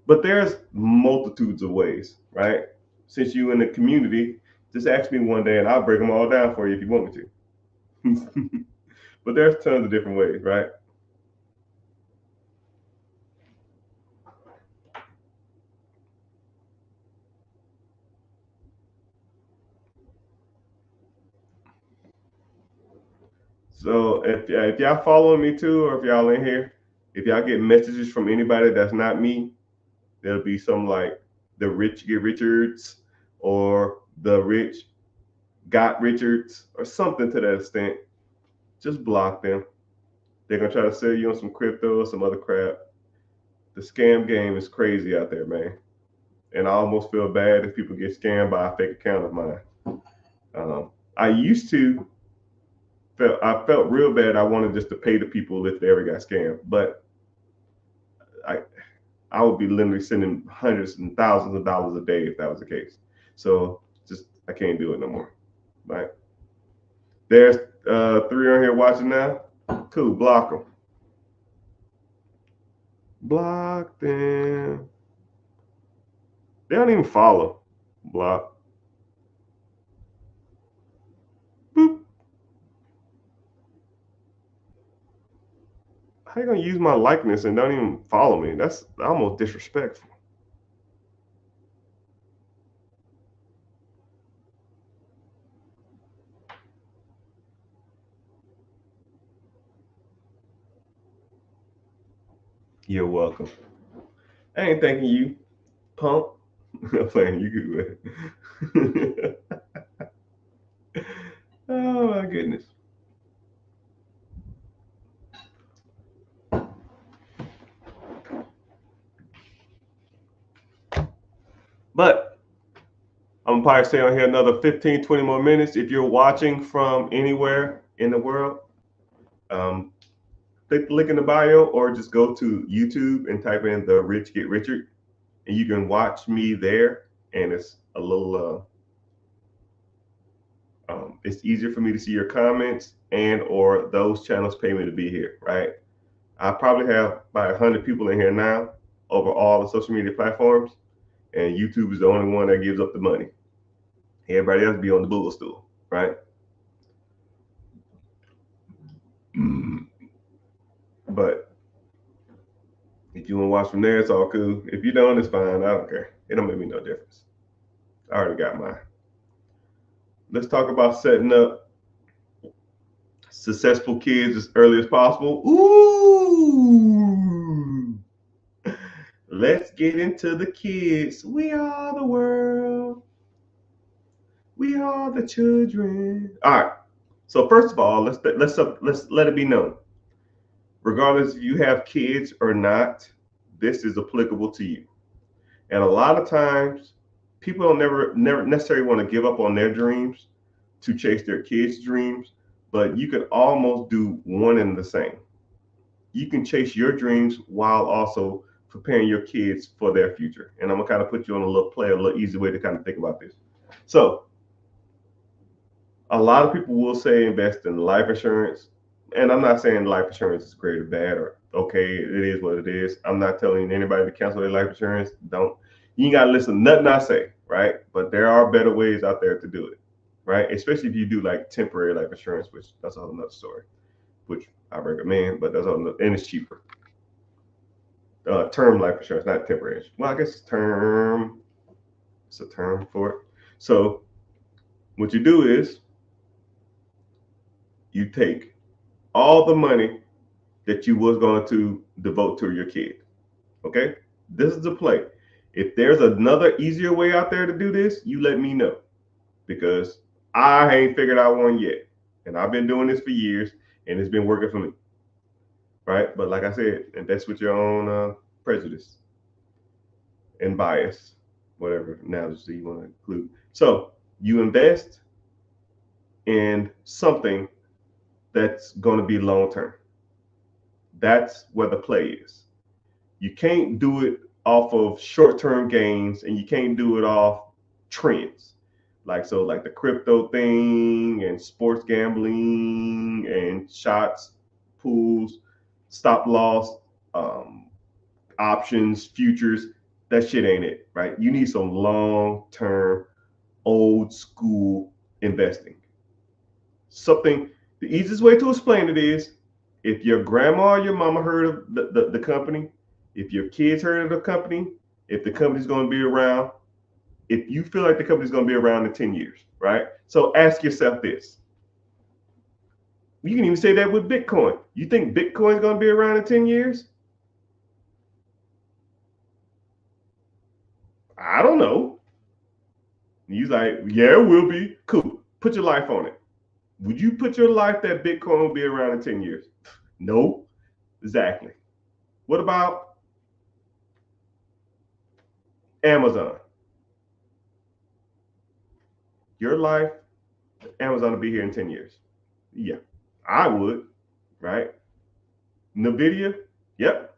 A: But there's multitudes of ways, right? Since you in the community, just ask me one day and I'll break them all down for you if you want me to. But there's tons of different ways, right? So if y'all following me too, or if y'all in here, if y'all get messages from anybody that's not me, there'll be some like the rich get Richards or the rich got Richards or something to that extent. Just block them. They're gonna try to sell you on some crypto or some other crap. The scam game is crazy out there, man. And I almost feel bad if people get scammed by a fake account of mine. I used to I felt real bad. I wanted just to pay the people if they ever got scammed, but I I would be literally sending hundreds and thousands of dollars a day if that was the case. So just I can't do it no more. Right? There's three on here watching now. Cool, block them. Block them. They don't even follow. Block. Boop. How you gonna use my likeness and don't even follow me? That's almost disrespectful. You're welcome. I ain't thanking you, pump. I'm playing you good. Oh my goodness. But I'm gonna probably stay on here another 15, 20 more minutes. If you're watching from anywhere in the world, um, click the link in the bio or just go to YouTube and type in the Rich Get Richard, and you can watch me there. And it's a little, it's easier for me to see your comments and or those channels pay me to be here, right? I probably have about 100 people in here now over all the social media platforms, and YouTube is the only one that gives up the money. Everybody else be on the Google stool, right? But if you want to watch from there, it's all cool. If you don't, it's fine. I don't care. It don't make me no difference. I already got mine. Let's talk about setting up successful kids as early as possible. Ooh. Let's get into the kids. We are the world. We are the children. All right. So first of all, let's let it be known. Regardless if you have kids or not, this is applicable to you. And a lot of times, people don't never necessarily want to give up on their dreams to chase their kids' dreams, but you can almost do one and the same. You can chase your dreams while also preparing your kids for their future. And I'm gonna kind of put you on a little easy way to kind of think about this. So a lot of people will say invest in life insurance. And I'm not saying life insurance is great or bad or okay, it is what it is. I'm not telling anybody to cancel their life insurance. Don't you ain't gotta listen to nothing I say, right? But there are better ways out there to do it, right? Especially if you do like temporary life insurance, which that's a whole nother story, which I recommend, but that's all and it's cheaper. Term life insurance, not temporary. Well, I guess term, it's a term for it. So what you do is you take all the money that you was going to devote to your kid. Okay? This is the play. If there's another easier way out there to do this, you let me know because I ain't figured out one yet. And I've been doing this for years and it's been working for me. Right? But like I said, invest with your own prejudice and bias, whatever analogy you want to include. So you invest in something that's going to be long term. That's where the play is. You can't do it off of short term gains and you can't do it off trends. Like the crypto thing and sports gambling and shots, pools, stop loss, um, options, futures. That shit ain't it, right? You need some long term, old school investing. Something, the easiest way to explain it is if your grandma or your mama heard of the company, if your kids heard of the company, if the company's going to be around, if you feel like the company's going to be around in 10 years, right? So ask yourself this. You can even say that with Bitcoin. You think Bitcoin's going to be around in 10 years? I don't know. He's like, yeah, it will be. Cool. Put your life on it. Would you put your life that Bitcoin will be around in 10 years? No. Exactly. What about Amazon? Your life, Amazon will be here in 10 years. Yeah, I would, right? NVIDIA? Yep.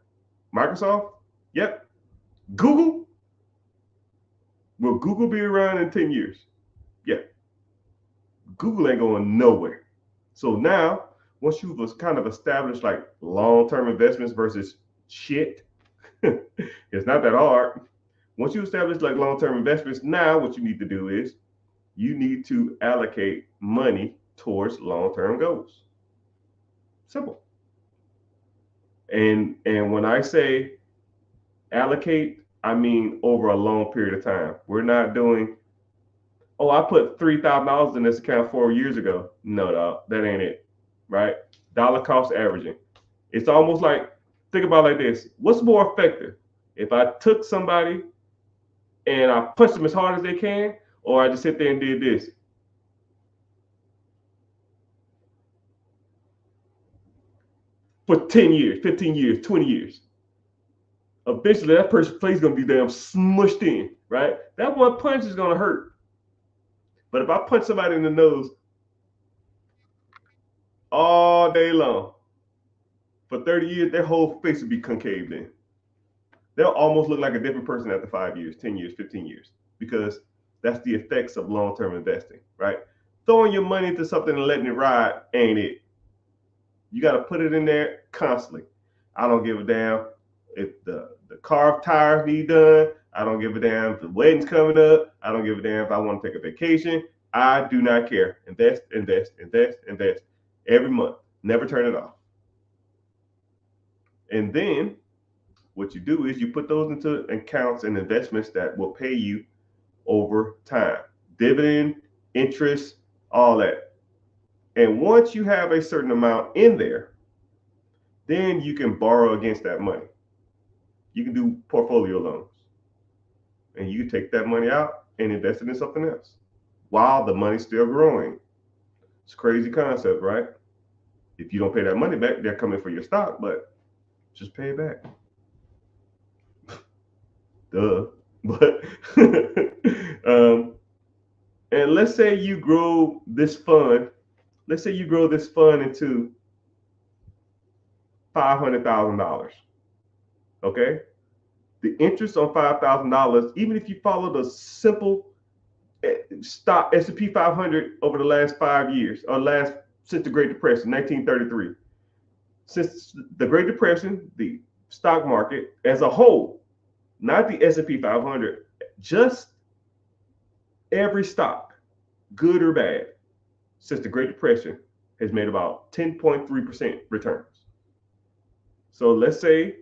A: Microsoft? Yep. Google? Will Google be around in 10 years? Yeah. Google ain't going nowhere. So now, once you've kind of established like long-term investments versus shit, it's not that hard. Once you establish like long-term investments, now what you need to do is you need to allocate money towards long-term goals. Simple. And when I say allocate, I mean over a long period of time. We're not doing, oh, I put $3,000 in this account 4 years ago. No, dog, that ain't it, right? Dollar cost averaging. It's almost like, think about it like this. What's more effective? If I took somebody and I punched them as hard as they can, or I just sit there and did this. For 10 years, 15 years, 20 years. Eventually, that person's face is going to be damn smushed in, right? That one punch is going to hurt. But if I punch somebody in the nose all day long, for 30 years, their whole face would be concaved in. They'll almost look like a different person after 5 years, 10 years, 15 years, because that's the effects of long-term investing, right? Throwing your money into something and letting it ride ain't it. You got to put it in there constantly. I don't give a damn if the car tires need done. I don't give a damn if the wedding's coming up. I don't give a damn if I want to take a vacation. I do not care. Invest, invest, invest, invest every month. Never turn it off. And then what you do is you put those into accounts and investments that will pay you over time. Dividend, interest, all that. And once you have a certain amount in there, then you can borrow against that money. You can do portfolio loans. And you can take that money out and invest it in something else while the money's still growing. It's a crazy concept, right? If you don't pay that money back, they're coming for your stock, but just pay it back. Duh. But and let's say you grow this fund. Let's say you grow this fund into $500,000. Okay, the interest on $5,000, even if you follow the simple stock S&P 500 over the last 5 years, or since the Great Depression, 1933. Since the Great Depression, the stock market as a whole, not the S&P 500, just every stock, good or bad, since the Great Depression has made about 10.3% returns. So let's say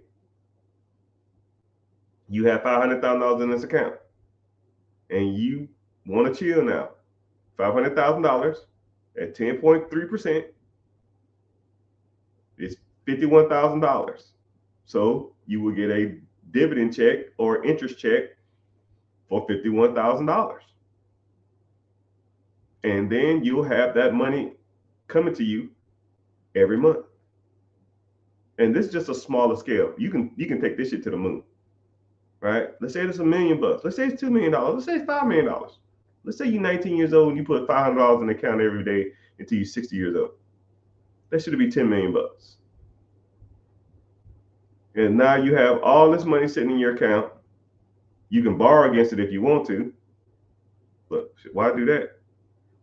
A: you have $500,000 in this account and you want to chill now. $500,000 at 10.3%. It's $51,000. So you will get a dividend check or interest check for $51,000. And then you'll have that money coming to you every month. And this is just a smaller scale. You can take this shit to the moon, right? Let's say it's $1 million. Let's say it's $2 million. Let's say it's $5 million. Let's say you're 19 years old and you put $500 in the account every day until you're 60 years old. That should be $10 million. And now you have all this money sitting in your account. You can borrow against it if you want to. But why do that?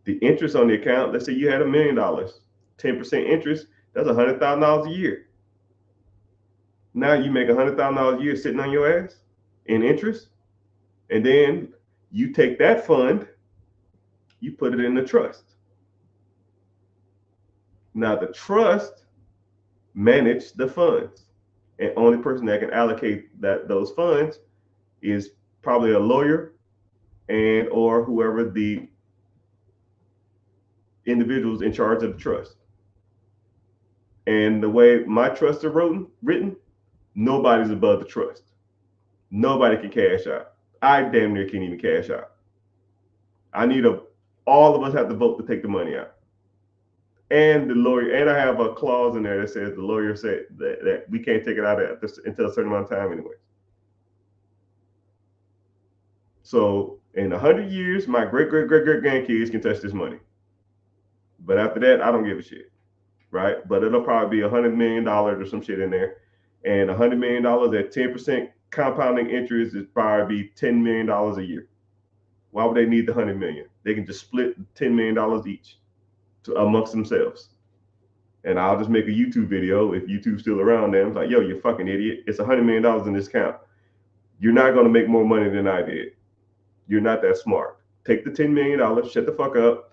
A: The interest on the account, let's say you had $1 million, 10% interest, that's $100,000 a year. Now you make $100,000 a year sitting on your ass in interest. And then you take that fund, you put it in the trust. Now the trust manages the funds. And only person that can allocate those funds is probably a lawyer and or whoever the individuals in charge of the trust. And the way my trusts are written, nobody's above the trust. Nobody can cash out. I damn near can't even cash out. All of us have to vote to take the money out. And the lawyer, and I have a clause in there that says the lawyer said that we can't take it out until a certain amount of time anyway. So in 100 years, my great grandkids can touch this money. But after that, I don't give a shit, right? But it'll probably be $100 million or some shit in there. And $100 million at 10% compounding interest is probably be $10 million a year. Why would they need the $100 million? They can just split $10 million each amongst themselves. And I'll just make a YouTube video if YouTube's still around there. I'm like, yo, you fucking idiot. It's $100 million in this account. You're not going to make more money than I did. You're not that smart. Take the $10 million, shut the fuck up,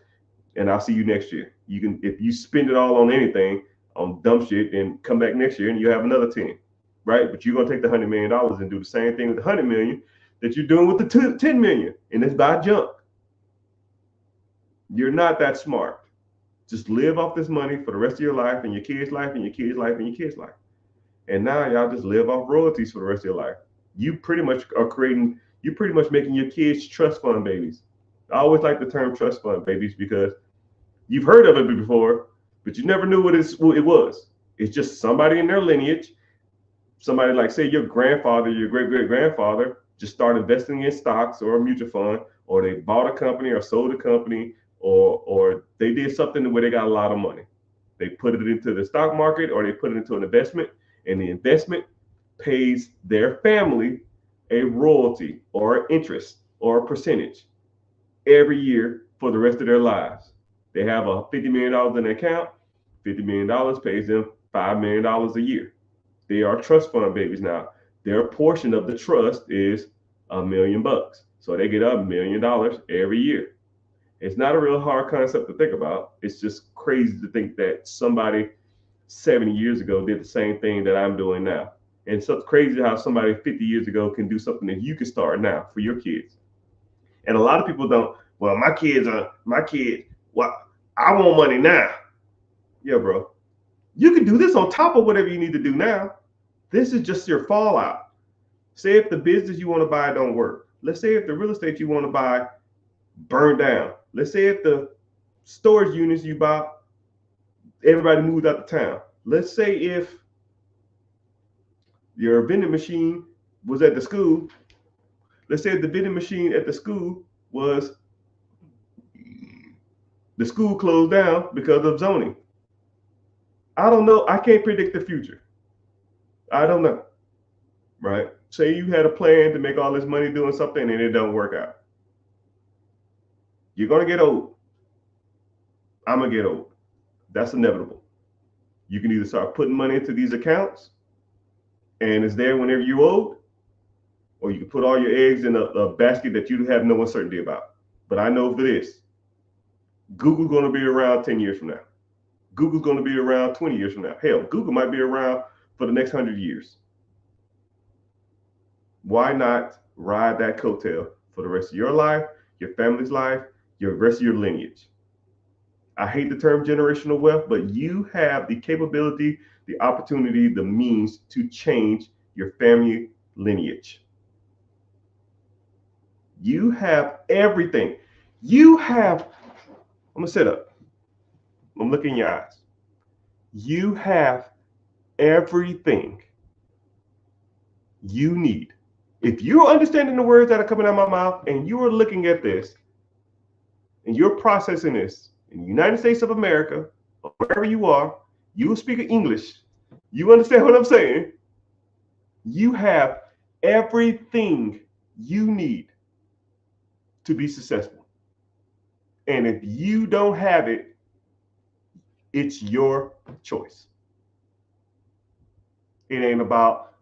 A: and I'll see you next year. You can, if you spend it all on anything, on dumb shit, then come back next year and you have another 10, right? But you're going to take the $100 million and do the same thing with the $100 million that you're doing with the 10 million, and it's buy junk. You're not that smart. Just live off this money for the rest of your life and your kids' life and your kids' life and your kids' life. And now y'all just live off royalties for the rest of your life. You pretty much making your kids trust fund babies. I always like the term trust fund babies because you've heard of it before, but you never knew what it was. It's just somebody in their lineage, somebody like, say, your grandfather, your great-great-grandfather just started investing in stocks or a mutual fund, or they bought a company or sold a company, or they did something where they got a lot of money. They put it into the stock market or they put it into an investment, and the investment pays their family a royalty or interest or a percentage every year for the rest of their lives. They have a $50 million in their account. $50 million pays them $5 million a year. They are trust fund babies now. Their portion of the trust is $1 million. So they get $1 million every year. It's not a real hard concept to think about. It's just crazy to think that somebody 70 years ago did the same thing that I'm doing now. And it's so crazy how somebody 50 years ago can do something that you can start now for your kids. And a lot of people don't, well, my kids, well, I want money now. Yeah, bro. You can do this on top of whatever you need to do now. This is just your fallout. Say if the business you want to buy don't work. Let's say if the real estate you want to buy burned down. Let's say if the storage units you bought, everybody moved out of town. Let's say if your vending machine was at the school. Let's say if the vending machine at the school the school closed down because of zoning. I don't know. I can't predict the future. I don't know. Right? Say you had a plan to make all this money doing something and it don't work out. You're going to get old. I'm going to get old. That's inevitable. You can either start putting money into these accounts and it's there whenever you're old, or you can put all your eggs in a basket that you have no uncertainty about. But I know for this, Google's going to be around 10 years from now. Google's going to be around 20 years from now. Hell, Google might be around for the next 100 years. Why not ride that coattail for the rest of your life, your family's life, your rest of your lineage? I hate the term generational wealth, but you have the capability the opportunity, the means to change your family lineage. You have everything. You have, I'm gonna sit up. I'm looking in your eyes. You have everything you need. If you're understanding the words that are coming out of my mouth and you are looking at this and you're processing this in the United States of America, or wherever you are, you speak English, you understand what I'm saying, you have everything you need to be successful. And if you don't have it, it's your choice. It ain't about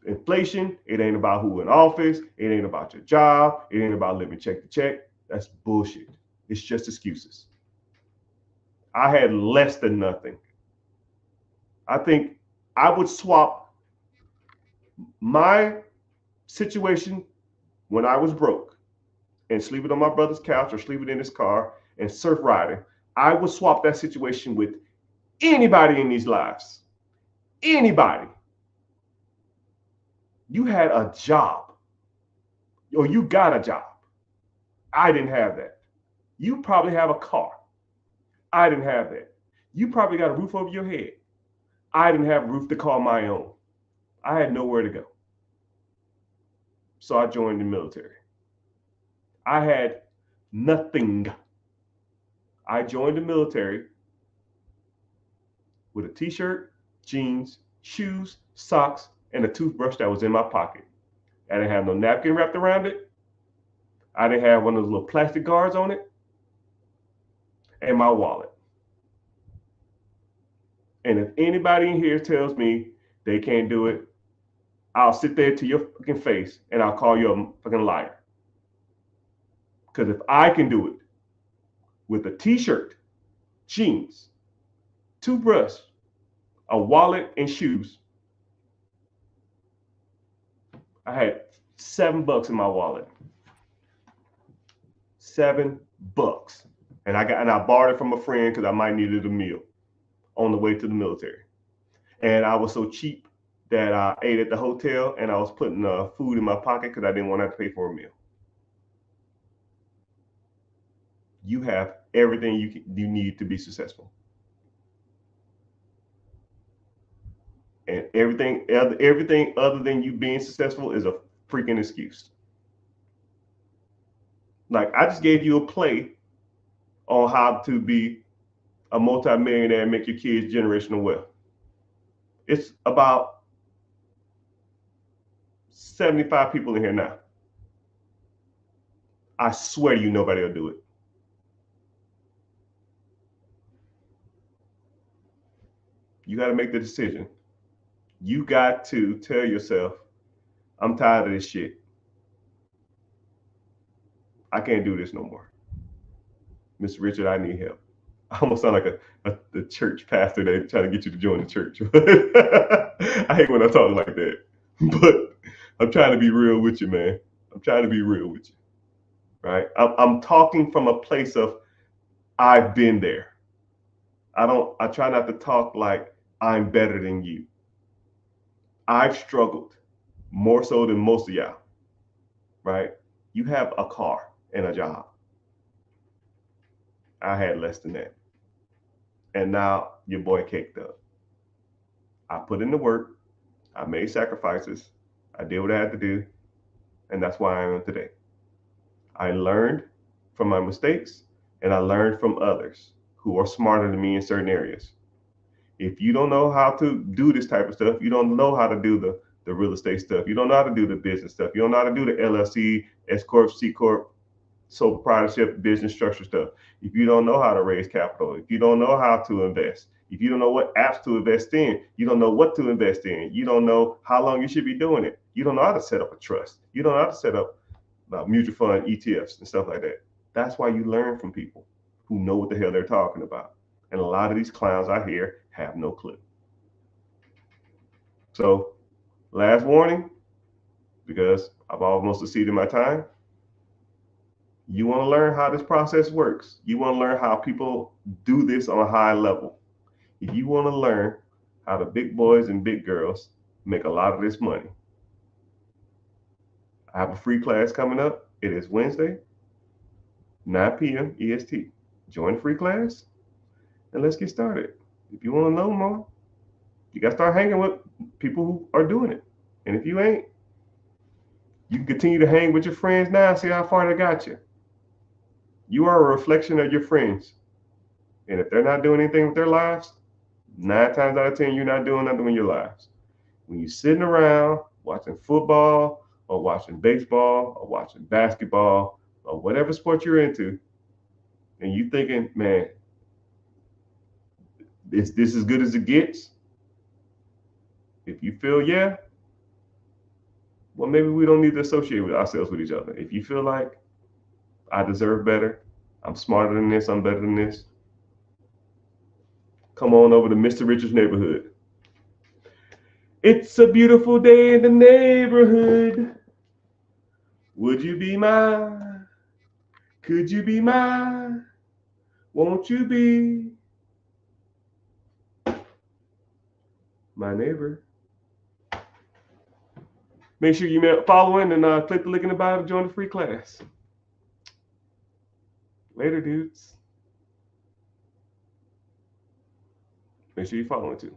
A: inflation. It ain't about who in office. It ain't about your job. It ain't about living check to check. That's bullshit. It's just excuses. I had less than nothing. I think I would swap my situation when I was broke and sleeping on my brother's couch or sleeping in his car and surf riding. I would swap that situation with anybody in these lives. Anybody. You had a job or you got a job. I didn't have that. You probably have a car. I didn't have that. You probably got a roof over your head. I didn't have a roof to call my own. I had nowhere to go. So I joined the military. I had nothing. I joined the military with a t-shirt, jeans, shoes, socks, and a toothbrush that was in my pocket. I didn't have no napkin wrapped around it. I didn't have one of those little plastic guards on it. And my wallet. And if anybody in here tells me they can't do it, I'll sit there to your fucking face and I'll call you a fucking liar. Because if I can do it with a t-shirt, jeans, toothbrush, a wallet, and shoes, I had $7 in my wallet. $7. And I borrowed it from a friend because I might needed a meal on the way to the military. And I was so cheap that I ate at the hotel and I was putting food in my pocket because I didn't want to have to pay for a meal. You have everything you need to be successful. And everything other than you being successful is a freaking excuse. Like I just gave you a play on how to be a multimillionaire and make your kids generational wealth. It's about 75 people in here now. I swear to you, nobody will do it. You got to make the decision. You got to tell yourself, I'm tired of this shit. I can't do this no more. Mr. Richard, I need help. I almost sound like a church pastor that trying to get you to join the church. I hate when I talk like that. But I'm trying to be real with you, man. I'm trying to be real with you. Right? I'm talking from a place of I've been there. I try not to talk like I'm better than you. I've struggled more so than most of y'all. Right? You have a car and a job. I had less than that. And now your boy caked up. I put in the work. I made sacrifices. I did what I had to do. And that's why I am today. I learned from my mistakes and I learned from others who are smarter than me in certain areas. If you don't know how to do this type of stuff, you don't know how to do the real estate stuff. You don't know how to do the business stuff. You don't know how to do the LLC, S Corp, C Corp, sole proprietorship, business structure stuff. If you don't know how to raise capital, if you don't know how to invest, if you don't know what apps to invest in, you don't know what to invest in, you don't know how long you should be doing it, you don't know how to set up a trust, you don't know how to set up mutual fund ETFs and stuff like that. That's why you learn from people who know what the hell they're talking about. And a lot of these clowns out here have no clue. So, last warning, because I've almost exceeded my time. You want to learn how this process works. You want to learn how people do this on a high level. If you want to learn how the big boys and big girls make a lot of this money. I have a free class coming up. It is Wednesday, 9 p.m. EST. Join the free class and let's get started. If you want to know more, you got to start hanging with people who are doing it. And if you ain't, you can continue to hang with your friends now and see how far they got you. You are a reflection of your friends. And if they're not doing anything with their lives, 9 times out of 10, you're not doing nothing with your lives. When you're sitting around watching football or watching baseball or watching basketball or whatever sport you're into, and you thinking, man, this as good as it gets. If you feel, yeah, well, maybe we don't need to associate with ourselves with each other. If you feel like I deserve better, I'm smarter than this, I'm better than this, come on over to Mr. Richards' neighborhood. It's a beautiful day in the neighborhood. Would you be mine? Could you be mine? Won't you be my neighbor? Make sure you follow in and click the link in the bio to join the free class. Later, dudes. Make sure you follow it too.